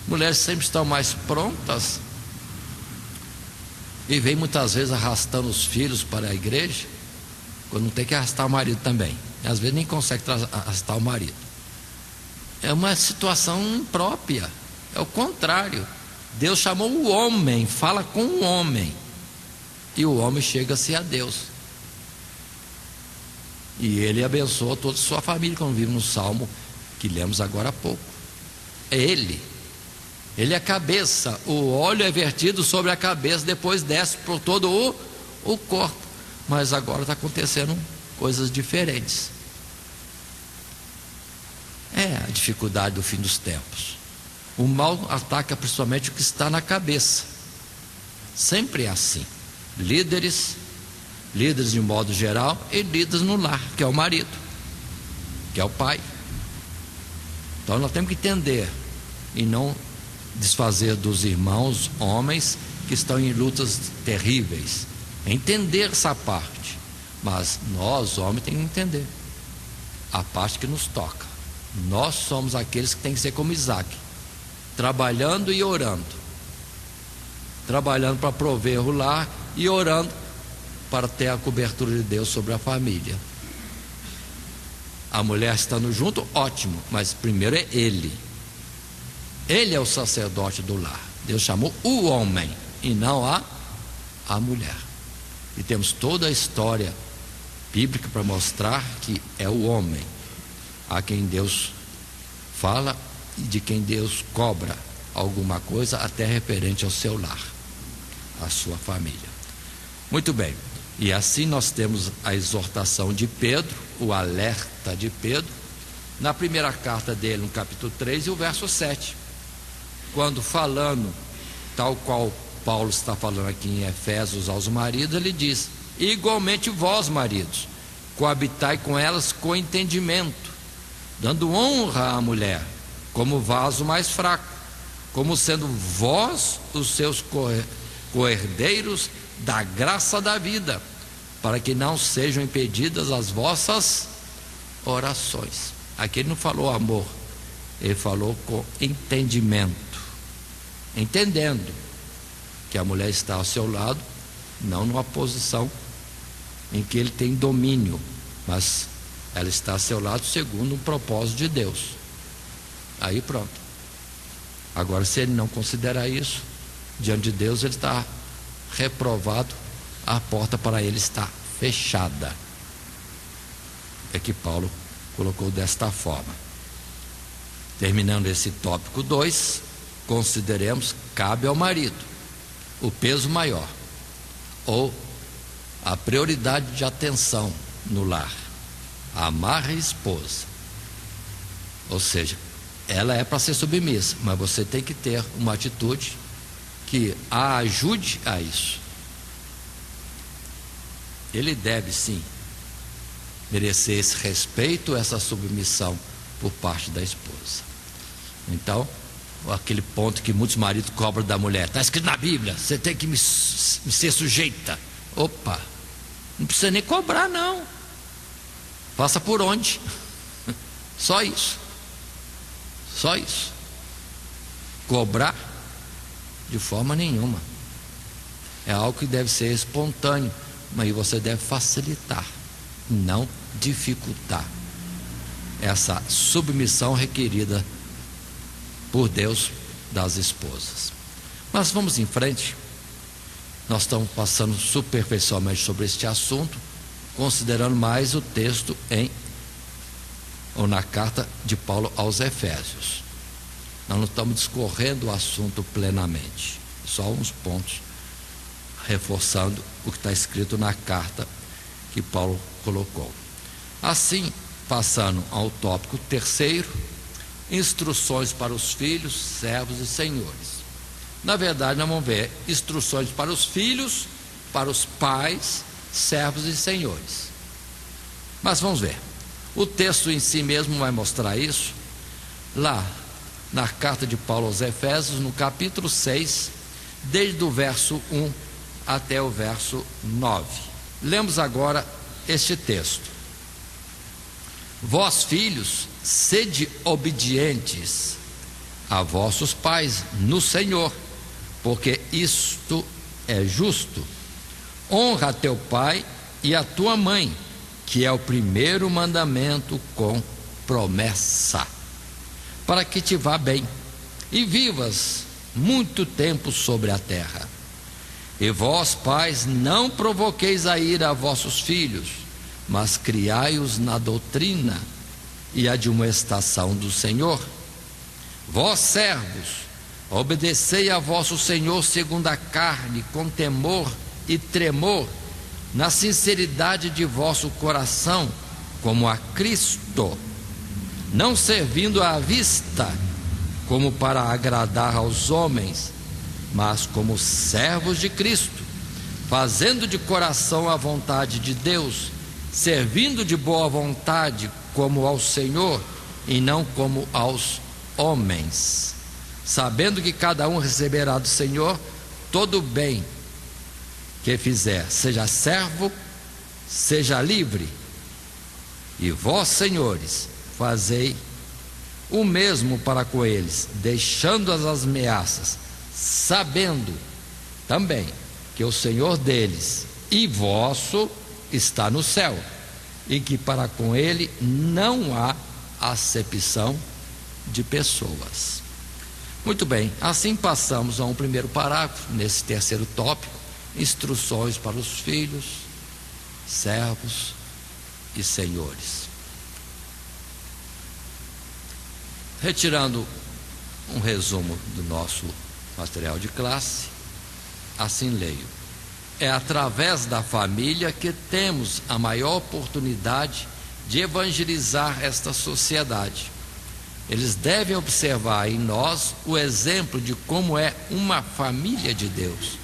A: Mulheres sempre estão mais prontas e vem muitas vezes arrastando os filhos para a igreja, quando não tem que arrastar o marido também. Às vezes nem consegue arrastar o marido. É uma situação imprópria. É o contrário. Deus chamou o homem, fala com o homem, e o homem chega-se a Deus, e ele abençoa toda a sua família, como vimos no Salmo que lemos agora há pouco. É ele é a cabeça, o óleo é vertido sobre a cabeça, depois desce por todo o corpo. Mas agora está acontecendo coisas diferentes. É a dificuldade do fim dos tempos. O mal ataca principalmente o que está na cabeça. Sempre é assim. Líderes de modo geral, e líderes no lar, que é o marido, que é o pai. Então nós temos que entender e não desfazer dos irmãos homens que estão em lutas terríveis. Entender essa parte, mas nós homens temos que entender a parte que nos toca. Nós somos aqueles que têm que ser como Isaac, trabalhando e orando, trabalhando para prover o lar e orando para ter a cobertura de Deus sobre a família. A mulher estando junto, ótimo, mas primeiro é ele é o sacerdote do lar. Deus chamou o homem e não a mulher, e temos toda a história bíblica para mostrar que é o homem a quem Deus fala e de quem Deus cobra alguma coisa, até referente ao seu lar, à sua família. Muito bem, e assim nós temos a exortação de Pedro, o alerta de Pedro, na primeira carta dele, no capítulo 3 e o verso 7, quando falando, tal qual Paulo está falando aqui em Efésios aos maridos, ele diz: igualmente vós, maridos, coabitai com elas com entendimento, dando honra à mulher, como vaso mais fraco, como sendo vós os seus co-herdeiros da graça da vida, para que não sejam impedidas as vossas orações. Aqui ele não falou amor, ele falou com entendimento, entendendo que a mulher está ao seu lado, não numa posição em que ele tem domínio, mas ela está ao seu lado segundo um propósito de Deus. Aí pronto. Agora, se ele não considerar isso, diante de Deus ele está reprovado, a porta para ele está fechada. É que Paulo colocou desta forma. Terminando esse tópico 2, consideremos: cabe ao marido o peso maior, ou a prioridade de atenção no lar, amar a esposa. Ou seja, ela é para ser submissa, mas você tem que ter uma atitude que a ajude a isso. Ele deve sim merecer esse respeito, essa submissão por parte da esposa. Então, aquele ponto que muitos maridos cobram da mulher: está escrito na Bíblia, você tem que me ser sujeita. Opa, não precisa nem cobrar, não. Passa por onde? Só isso. Só isso. Cobrar de forma nenhuma. É algo que deve ser espontâneo, mas você deve facilitar, não dificultar essa submissão requerida por Deus das esposas. Mas vamos em frente. Nós estamos passando superficialmente sobre este assunto, considerando mais o texto na carta de Paulo aos Efésios. Nós não estamos discorrendo o assunto plenamente, só uns pontos, reforçando o que está escrito na carta que Paulo colocou. Assim, passando ao tópico 3, instruções para os filhos, servos e senhores. Na verdade, nós vamos ver instruções para os filhos, para os pais, servos e senhores. Mas vamos ver. O texto em si mesmo vai mostrar isso. Lá, na carta de Paulo aos Efésios, no capítulo 6, desde o verso 1 até o verso 9. Lemos agora este texto. Vós, filhos, sede obedientes a vossos pais no Senhor, porque isto é justo. Honra a teu pai e a tua mãe, que é o primeiro mandamento com promessa, para que te vá bem e vivas muito tempo sobre a terra. E vós, pais, não provoqueis a ira a vossos filhos, mas criai-os na doutrina e admoestação do Senhor. Vós, servos, obedecei a vosso Senhor segundo a carne, com temor e tremor, na sinceridade de vosso coração, como a Cristo, não servindo à vista, como para agradar aos homens, mas como servos de Cristo, fazendo de coração a vontade de Deus, servindo de boa vontade como ao Senhor e não como aos homens, sabendo que cada um receberá do Senhor todo o bem que fizer, seja servo, seja livre. E vós, senhores, fazei o mesmo para com eles, deixando as ameaças, sabendo também que o Senhor deles e vosso está no céu, e que para com ele não há acepção de pessoas. Muito bem, assim passamos a um primeiro parágrafo, nesse terceiro tópico, instruções para os filhos, servos e senhores. Retirando um resumo do nosso material de classe, assim leio: é através da família que temos a maior oportunidade de evangelizar esta sociedade. Eles devem observar em nós o exemplo de como é uma família de Deus.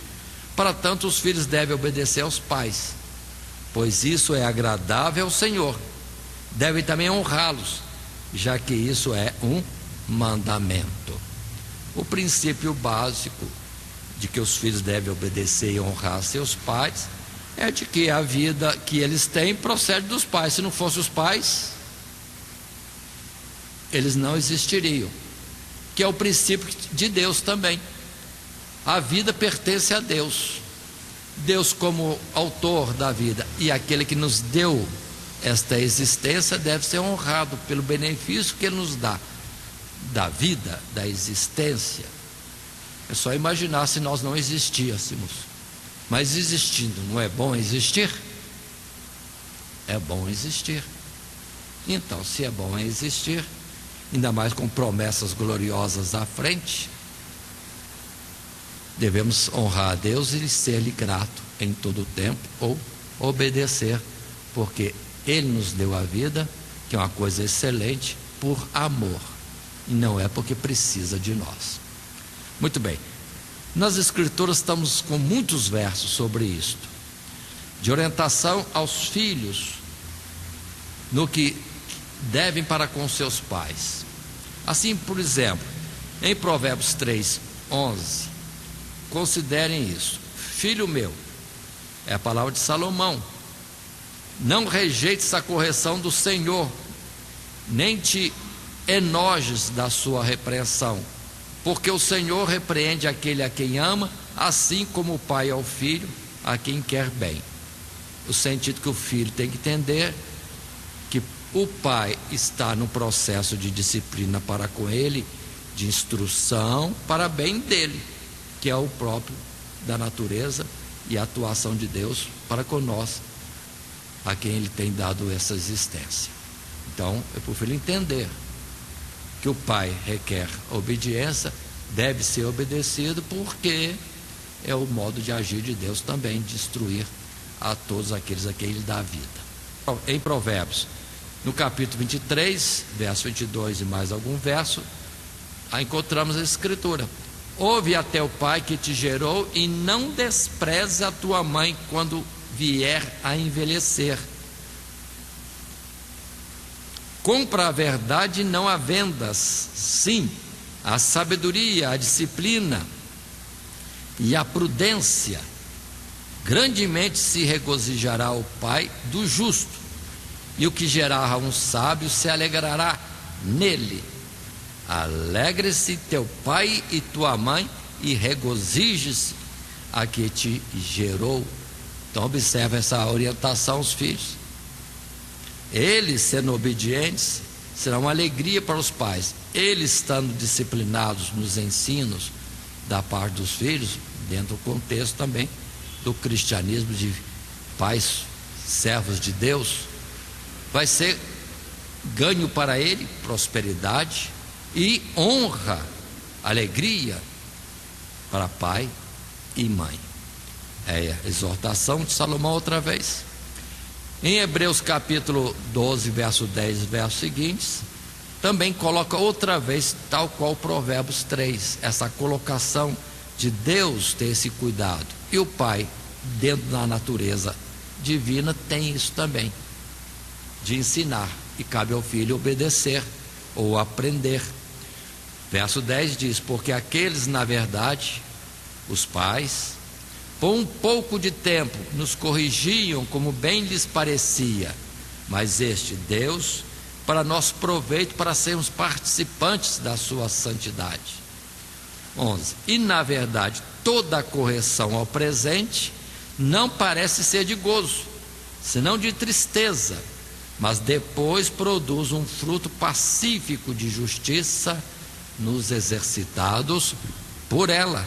A: Para tanto, os filhos devem obedecer aos pais, pois isso é agradável ao Senhor. Devem também honrá-los, já que isso é um mandamento. O princípio básico de que os filhos devem obedecer e honrar seus pais é de que a vida que eles têm procede dos pais. Se não fossem os pais, eles não existiriam, que é o princípio de Deus também. A vida pertence a Deus. Deus, como autor da vida e aquele que nos deu esta existência, deve ser honrado pelo benefício que Ele nos dá da vida, da existência. É só imaginar se nós não existíssemos. Mas existindo, não é bom existir? É bom existir. Então, se é bom existir, ainda mais com promessas gloriosas à frente, devemos honrar a Deus e ser-lhe grato em todo o tempo, ou obedecer, porque Ele nos deu a vida, que é uma coisa excelente, por amor, e não é porque precisa de nós. Muito bem, nas Escrituras estamos com muitos versos sobre isto, de orientação aos filhos no que devem para com seus pais. Assim, por exemplo, em Provérbios 3:11, considerem isso: filho meu, é a palavra de Salomão, não rejeites a correção do Senhor, nem te enojes da sua repreensão, porque o Senhor repreende aquele a quem ama, assim como o pai ao filho, a quem quer bem. O sentido que o filho tem que entender que o pai está no processo de disciplina para com ele, de instrução para bem dele, que é o próprio da natureza e a atuação de Deus para com nós, a quem Ele tem dado essa existência. Então, é para o filho entender que o pai requer obediência, deve ser obedecido, porque é o modo de agir de Deus também, de instruir a todos aqueles a quem Ele dá a vida. Em Provérbios, no capítulo 23, verso 22 e mais algum verso, encontramos a escritura: ouve a teu pai que te gerou, e não despreze a tua mãe quando vier a envelhecer. Compra a verdade, não a vendas. Sim, a sabedoria, a disciplina e a prudência. Grandemente se regozijará o pai do justo, e o que gerar um sábio se alegrará nele. Alegre-se teu pai e tua mãe, e regozije-se a que te gerou. Então observa essa orientação aos filhos. Eles, sendo obedientes, serão uma alegria para os pais. Eles, estando disciplinados nos ensinos da parte dos filhos, dentro do contexto também do cristianismo, de pais servos de Deus, vai ser ganho para ele, prosperidade e honra, alegria para pai e mãe. É a exortação de Salomão outra vez. Em Hebreus capítulo 12, verso 10, versos seguintes, também coloca outra vez, tal qual Provérbios 3, essa colocação de Deus ter esse cuidado. E o pai, dentro da natureza divina, tem isso também, de ensinar, e cabe ao filho obedecer ou aprender. Verso 10 diz: porque aqueles, na verdade, os pais, por um pouco de tempo nos corrigiam como bem lhes parecia, mas este Deus, para nosso proveito, para sermos participantes da sua santidade. 11. E na verdade toda a correção ao presente não parece ser de gozo, senão de tristeza, mas depois produz um fruto pacífico de justiça nos exercitados por ela.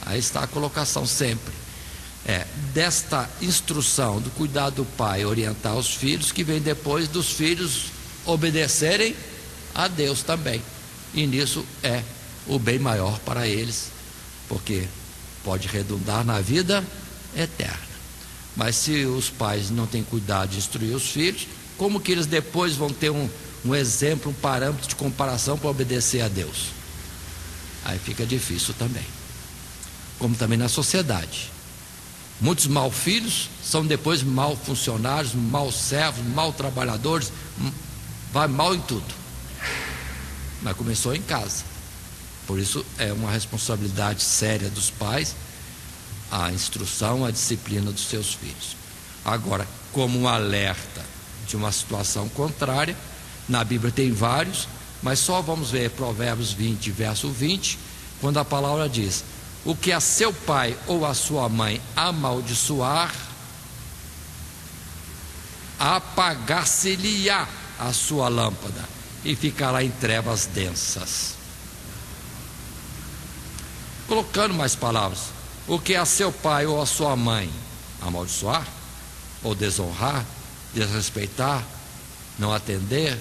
A: Aí está a colocação sempre. Desta instrução do cuidado do pai orientar os filhos, que vem depois dos filhos obedecerem a Deus também. E nisso é o bem maior para eles, porque pode redundar na vida eterna. Mas se os pais não têm cuidado de instruir os filhos, como que eles depois vão ter um exemplo, um parâmetro de comparação para obedecer a Deus? Aí fica difícil também. Como também na sociedade, muitos mal filhos são depois mal funcionários, mal servos, mal trabalhadores, vai mal em tudo. Mas começou em casa. Por isso é uma responsabilidade séria dos pais a instrução, a disciplina dos seus filhos. Agora, como um alerta de uma situação contrária, na Bíblia tem vários, mas só vamos ver Provérbios 20, verso 20, quando a palavra diz: o que a seu pai ou a sua mãe amaldiçoar, apagar-se-lhe-á a sua lâmpada e ficará em trevas densas. Colocando mais palavras: o que a seu pai ou a sua mãe amaldiçoar, ou desonrar, desrespeitar, não atender,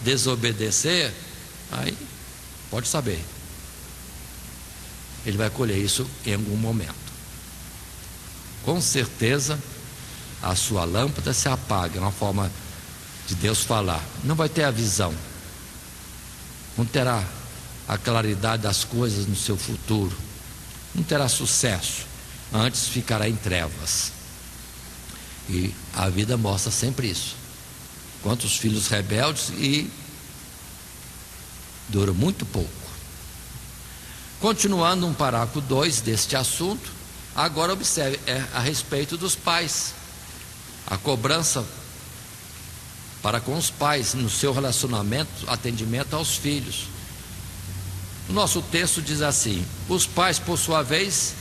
A: desobedecer, aí pode saber, ele vai colher isso em algum momento. Com certeza a sua lâmpada se apaga. É uma forma de Deus falar. Não vai ter a visão, não terá a claridade das coisas no seu futuro, não terá sucesso, antes ficará em trevas. E a vida mostra sempre isso. Quantos filhos rebeldes, e dura muito pouco. Continuando um parágrafo 2 deste assunto, agora observe, a respeito dos pais, a cobrança para com os pais no seu relacionamento, atendimento aos filhos. O nosso texto diz assim: os pais, por sua vez,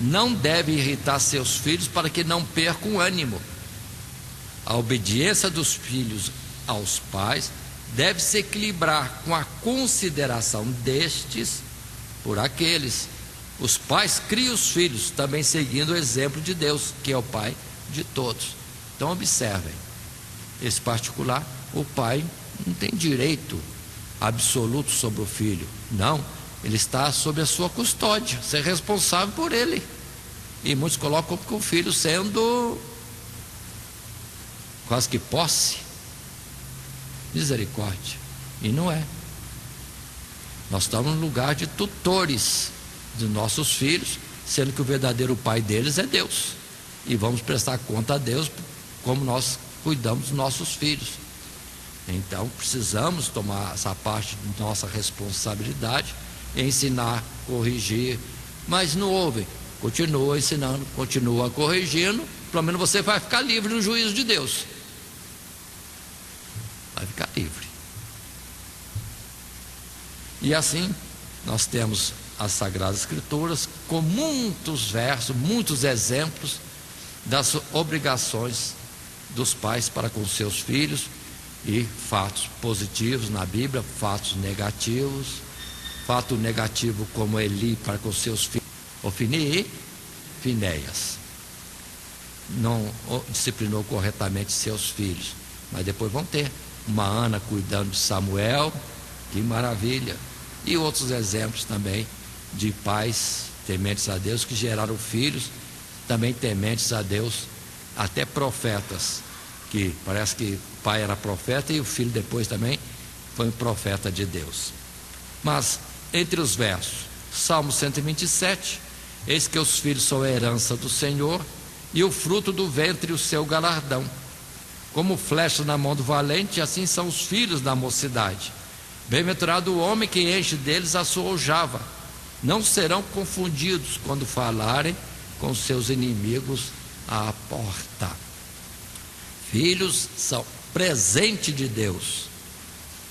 A: não devem irritar seus filhos para que não percam o ânimo. A obediência dos filhos aos pais deve se equilibrar com a consideração destes por aqueles. Os pais criam os filhos, também seguindo o exemplo de Deus, que é o pai de todos. Então observem, esse particular, o pai não tem direito absoluto sobre o filho, não, ele está sob a sua custódia, ser responsável por ele. E muitos colocam o filho sendo quase que posse. Misericórdia. E não é. Nós estamos no lugar de tutores de nossos filhos, sendo que o verdadeiro pai deles é Deus, e vamos prestar conta a Deus como nós cuidamos dos nossos filhos. Então precisamos tomar essa parte de nossa responsabilidade, ensinar, corrigir. Mas não ouvem, continua ensinando, continua corrigindo, pelo menos você vai ficar livre do juízo de Deus. livre. E assim, nós temos as Sagradas Escrituras com muitos versos, muitos exemplos das obrigações dos pais para com seus filhos, e fatos positivos na Bíblia, fatos negativos. Fato negativo como Eli para com seus filhos, Ofni e Finéias. Não disciplinou corretamente seus filhos, mas depois vão ter uma Ana cuidando de Samuel, que maravilha. E outros exemplos também de pais tementes a Deus que geraram filhos também tementes a Deus, até profetas, que parece que o pai era profeta e o filho depois também foi um profeta de Deus. Mas entre os versos, Salmo 127, eis que os filhos são a herança do Senhor, e o fruto do ventre o seu galardão. Como flecha na mão do valente, assim são os filhos da mocidade. Bem-aventurado o homem que enche deles a sua aljava. Não serão confundidos quando falarem com seus inimigos à porta. Filhos são presente de Deus.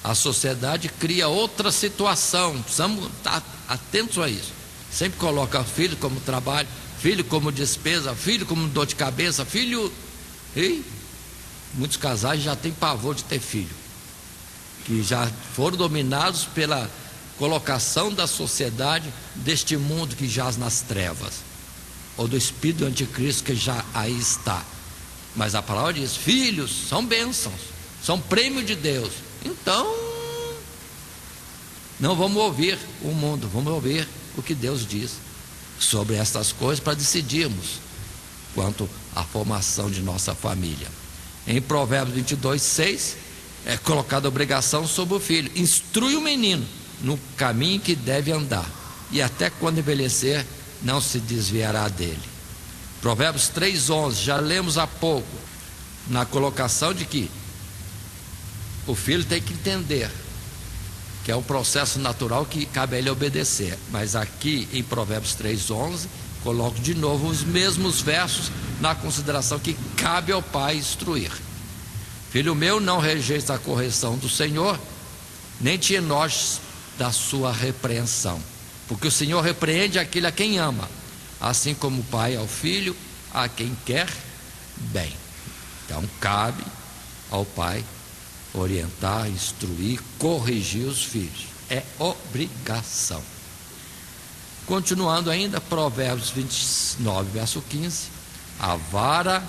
A: A sociedade cria outra situação, precisamos estar atentos a isso. Sempre coloca filho como trabalho, filho como despesa, filho como dor de cabeça, filho. E muitos casais já têm pavor de ter filho, que já foram dominados pela colocação da sociedade deste mundo que jaz nas trevas, ou do espírito do anticristo que já aí está. Mas a palavra diz: filhos são bênçãos, são prêmio de Deus. Então, não vamos ouvir o mundo, vamos ouvir o que Deus diz sobre estas coisas para decidirmos quanto à formação de nossa família. Em Provérbios 22:6 é colocada a obrigação sobre o filho: instrui o menino no caminho que deve andar, e até quando envelhecer não se desviará dele. Provérbios 3:11, já lemos há pouco, na colocação de que o filho tem que entender que é um processo natural que cabe a ele obedecer. Mas aqui em Provérbios 3:11, coloco de novo os mesmos versos na consideração que cabe ao pai instruir. Filho meu, não rejeita a correção do Senhor, nem te enojes da sua repreensão, porque o Senhor repreende aquele a quem ama, assim como o pai ao filho, a quem quer bem. Então cabe ao pai orientar, instruir, corrigir os filhos. É obrigação. Continuando ainda, Provérbios 29, verso 15: a vara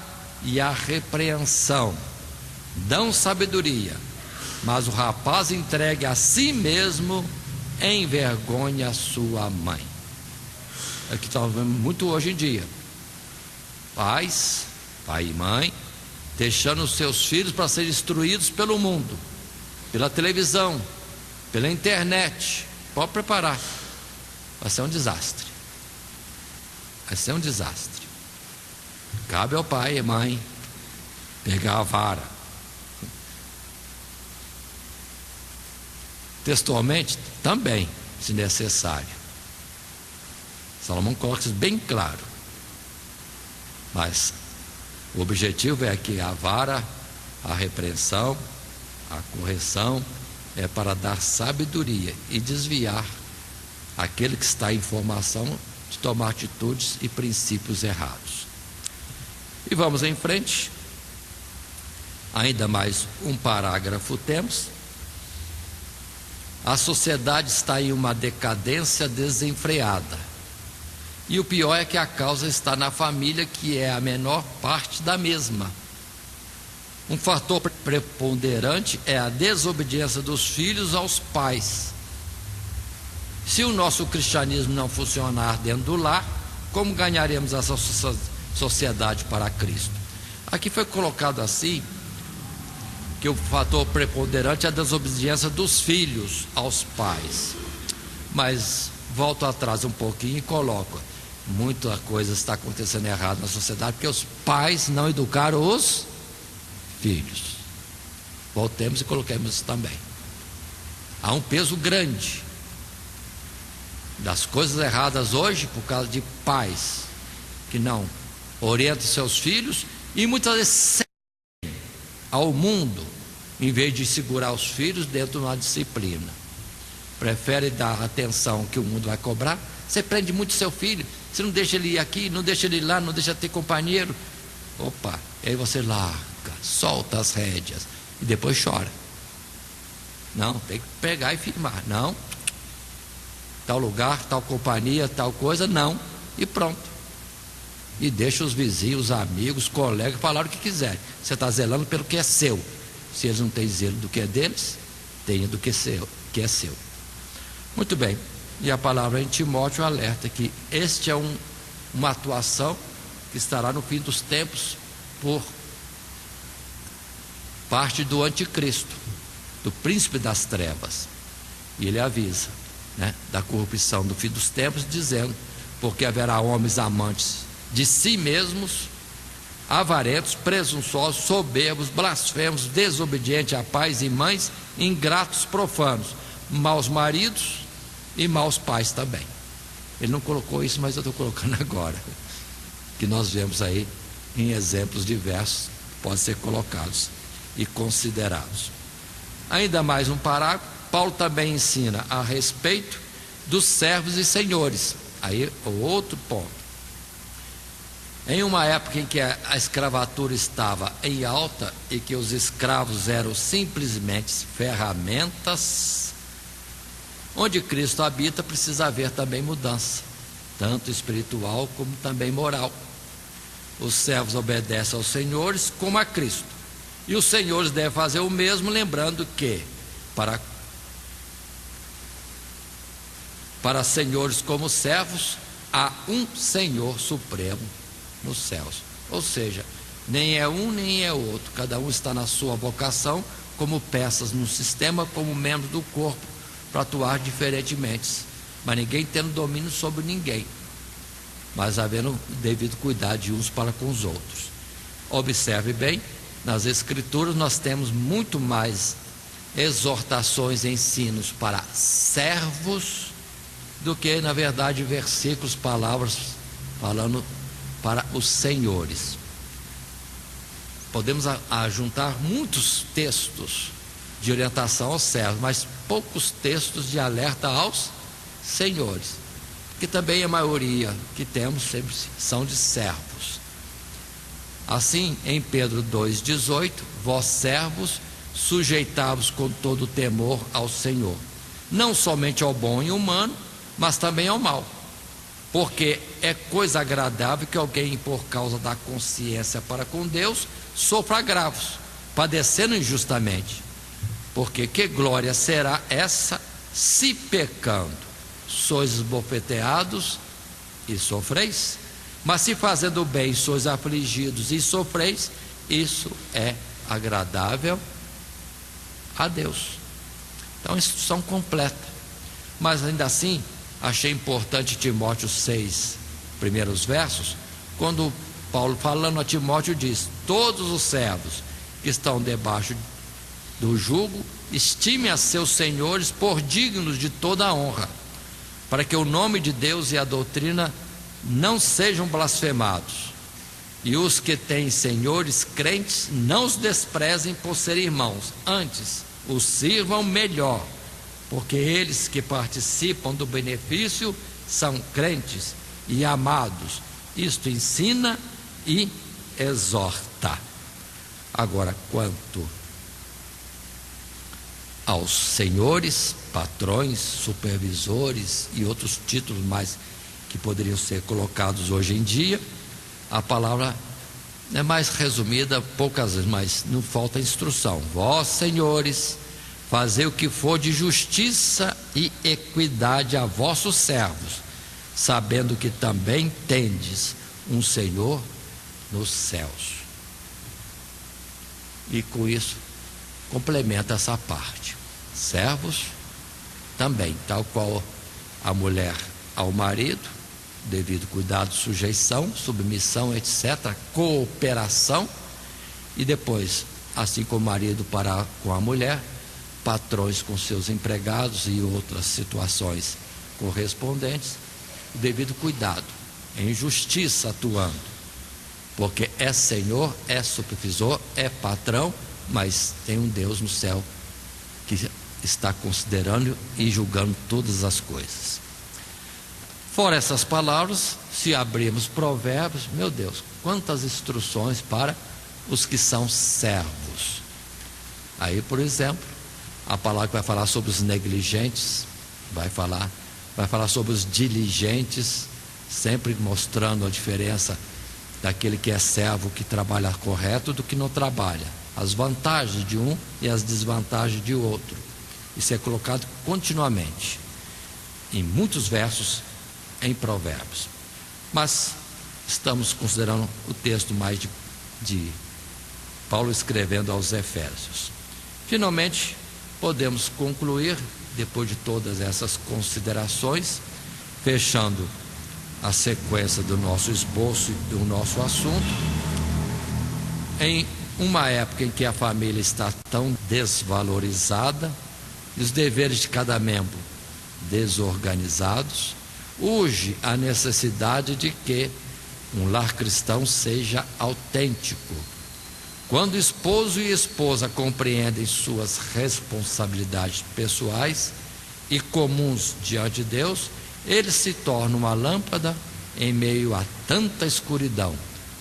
A: e a repreensão dão sabedoria, mas o rapaz entregue a si mesmo envergonha a sua mãe. É o que estamos vendo muito hoje em dia. Pais, pai e mãe, deixando os seus filhos para serem instruídos pelo mundo, pela televisão, pela internet. Pode preparar, vai ser um desastre. Vai ser um desastre. Cabe ao pai e mãe pegar a vara. Textualmente também, se necessário. Salomão coloca isso bem claro. Mas o objetivo é que a vara, a repreensão, a correção é para dar sabedoria e desviar aquele que está em formação de tomar atitudes e princípios errados. E vamos em frente. Ainda mais um parágrafo temos. A sociedade está em uma decadência desenfreada. E o pior é que a causa está na família, que é a menor parte da mesma. Um fator preponderante é a desobediência dos filhos aos pais. Se o nosso cristianismo não funcionar dentro do lar, como ganharemos essa sociedade para Cristo? Aqui foi colocado assim, que o fator preponderante é a desobediência dos filhos aos pais. Mas volto atrás um pouquinho e coloco: muita coisa está acontecendo errado na sociedade, porque os pais não educaram os filhos. Voltemos e coloquemos isso também. Há um peso grande das coisas erradas hoje por causa de pais que não orientam seus filhos e muitas vezes cedem ao mundo em vez de segurar os filhos dentro de uma disciplina. Prefere dar a atenção que o mundo vai cobrar. Você prende muito seu filho, você não deixa ele ir aqui, não deixa ele ir lá, não deixa ter companheiro. Opa, aí você larga, solta as rédeas e depois chora. Não, tem que pegar e firmar. Não, tal lugar, tal companhia, tal coisa, não, e pronto. E deixa os vizinhos, os amigos, os colegas falar o que quiserem. Você está zelando pelo que é seu. Se eles não têm zelo do que é deles, tenha do que é seu. Muito bem. E a palavra em Timóteo alerta que este é uma atuação que estará no fim dos tempos por parte do anticristo, do príncipe das trevas. E ele avisa, né, da corrupção do fim dos tempos, dizendo: porque haverá homens amantes de si mesmos, avarentos, presunçosos, soberbos, blasfemos, desobedientes a pais e mães, ingratos, profanos, maus maridos e maus pais também. Ele não colocou isso, mas eu estou colocando agora, que nós vemos aí em exemplos diversos que podem ser colocados e considerados. Ainda mais um parágrafo. Paulo também ensina a respeito dos servos e senhores. Aí o outro ponto. Em uma época em que a escravatura estava em alta e que os escravos eram simplesmente ferramentas, onde Cristo habita precisa haver também mudança, tanto espiritual como também moral. Os servos obedecem aos senhores como a Cristo, e os senhores devem fazer o mesmo, lembrando que para senhores como servos há um Senhor supremo nos céus. Ou seja, nem é um nem é outro, cada um está na sua vocação como peças no sistema, como membro do corpo, para atuar diferentemente, mas ninguém tendo domínio sobre ninguém, mas havendo devido cuidado de uns para com os outros. Observe bem, nas Escrituras nós temos muito mais exortações e ensinos para servos do que, na verdade, versículos, palavras falando para os senhores. Podemos ajuntar muitos textos de orientação aos servos, mas poucos textos de alerta aos senhores, que também a maioria que temos sempre são de servos. Assim, em Pedro 2,18, vós servos, sujeitai-vos com todo temor ao Senhor, não somente ao bom e humano, mas também ao mal, porque é coisa agradável que alguém, por causa da consciência para com Deus, sofra agravos, padecendo injustamente. Porque que glória será essa, se pecando sois esbofeteados e sofreis? Mas se fazendo bem sois afligidos e sofreis, isso é agradável a Deus. Então, instrução completa. Mas ainda assim, achei importante Timóteo 6, primeiros versos, quando Paulo, falando a Timóteo, diz: todos os servos que estão debaixo do jugo, estime a seus senhores por dignos de toda a honra, para que o nome de Deus e a doutrina não sejam blasfemados. E os que têm senhores crentes não os desprezem por serem irmãos, antes os sirvam melhor, porque eles que participam do benefício são crentes e amados. Isto ensina e exorta. Agora, quanto aos senhores, patrões, supervisores e outros títulos mais que poderiam ser colocados hoje em dia, a palavra é mais resumida, poucas vezes, mas não falta instrução. Vós, senhores, fazei o que for de justiça e equidade a vossos servos, sabendo que também tendes um Senhor nos céus. E com isso complementa essa parte. Servos também, tal qual a mulher ao marido, devido cuidado, sujeição, submissão, etc., cooperação, e depois, assim como o marido para com a mulher, patrões com seus empregados e outras situações correspondentes, devido cuidado, em justiça atuando, porque é senhor, é supervisor, é patrão, mas tem um Deus no céu que está considerando e julgando todas as coisas. Fora essas palavras, se abrirmos Provérbios, meu Deus, quantas instruções para os que são servos. Aí, por exemplo, a palavra que vai falar sobre os negligentes, vai falar sobre os diligentes, sempre mostrando a diferença daquele que é servo, que trabalha correto, do que não trabalha, as vantagens de um e as desvantagens de outro. Isso é colocado continuamente em muitos versos em Provérbios. Mas estamos considerando o texto mais de Paulo escrevendo aos Efésios. Finalmente, podemos concluir, depois de todas essas considerações, fechando a sequência do nosso esboço e do nosso assunto, em uma época em que a família está tão desvalorizada, e os deveres de cada membro desorganizados, urge a necessidade de que um lar cristão seja autêntico. Quando esposo e esposa compreendem suas responsabilidades pessoais e comuns diante de Deus, eles se tornam uma lâmpada em meio a tanta escuridão,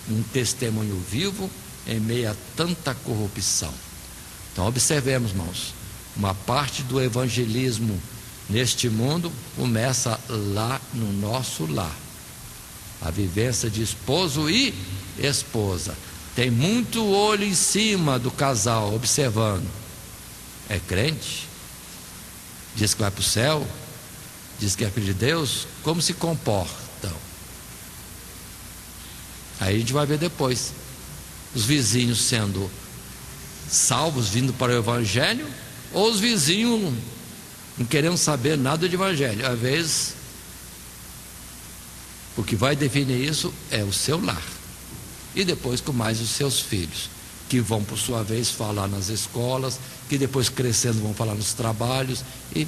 A: um testemunho vivo em meio a tanta corrupção. Então observemos, irmãos, uma parte do evangelismo neste mundo começa lá no nosso lar. A vivência de esposo e esposa. Tem muito olho em cima do casal, observando. É crente? Diz que vai para o céu? Diz que é filho de Deus? Como se comportam? Aí a gente vai ver depois os vizinhos sendo salvos, vindo para o evangelho, ou os vizinhos não querendo saber nada de evangelho. Às vezes, o que vai definir isso é o seu lar. E depois com mais os seus filhos, que vão por sua vez falar nas escolas, que depois crescendo vão falar nos trabalhos e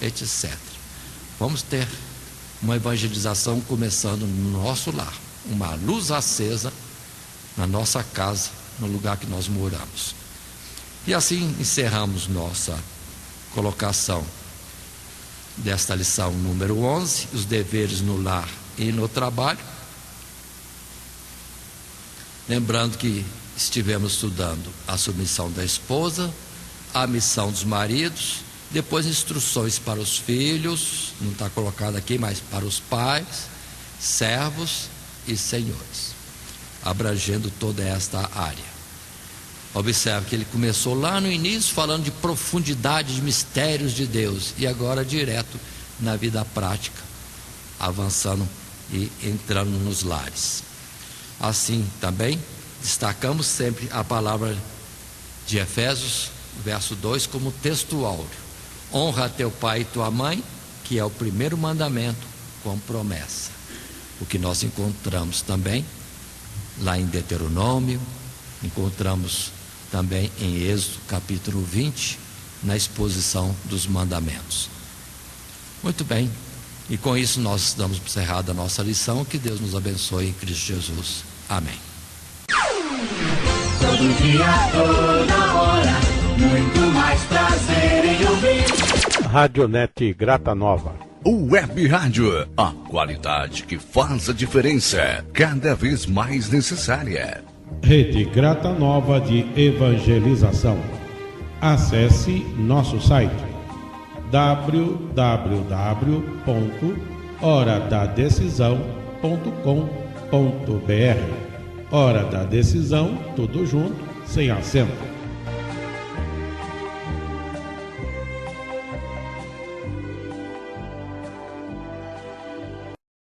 A: etc. Vamos ter uma evangelização começando no nosso lar, uma luz acesa na nossa casa, no lugar que nós moramos. E assim encerramos nossa colocação desta lição número 11, os deveres no lar e no trabalho. Lembrando que estivemos estudando a submissão da esposa, a missão dos maridos, depois instruções para os filhos, não está colocado aqui, mas para os pais, servos e senhores, abrangendo toda esta área. Observe que ele começou lá no início falando de profundidade de mistérios de Deus e agora direto na vida prática, avançando e entrando nos lares. Assim também destacamos sempre a palavra de Efésios, verso 2, como texto áureo. Honra teu pai e tua mãe, que é o primeiro mandamento com promessa. O que nós encontramos também lá em Deuteronômio, encontramos também em Êxodo capítulo 20, na exposição dos mandamentos. Muito bem, e com isso nós damos por encerrada a nossa lição. Que Deus nos abençoe em Cristo Jesus. Amém.
B: Todo dia, toda hora, muito mais prazer em ouvir.
C: Radionet Grata Nova.
D: Web Rádio, a qualidade que faz a diferença, cada vez mais necessária.
C: Rede Grata Nova de Evangelização. Acesse nosso site www.horadadecisão.com.br. Hora da Decisão, tudo junto, sem acento.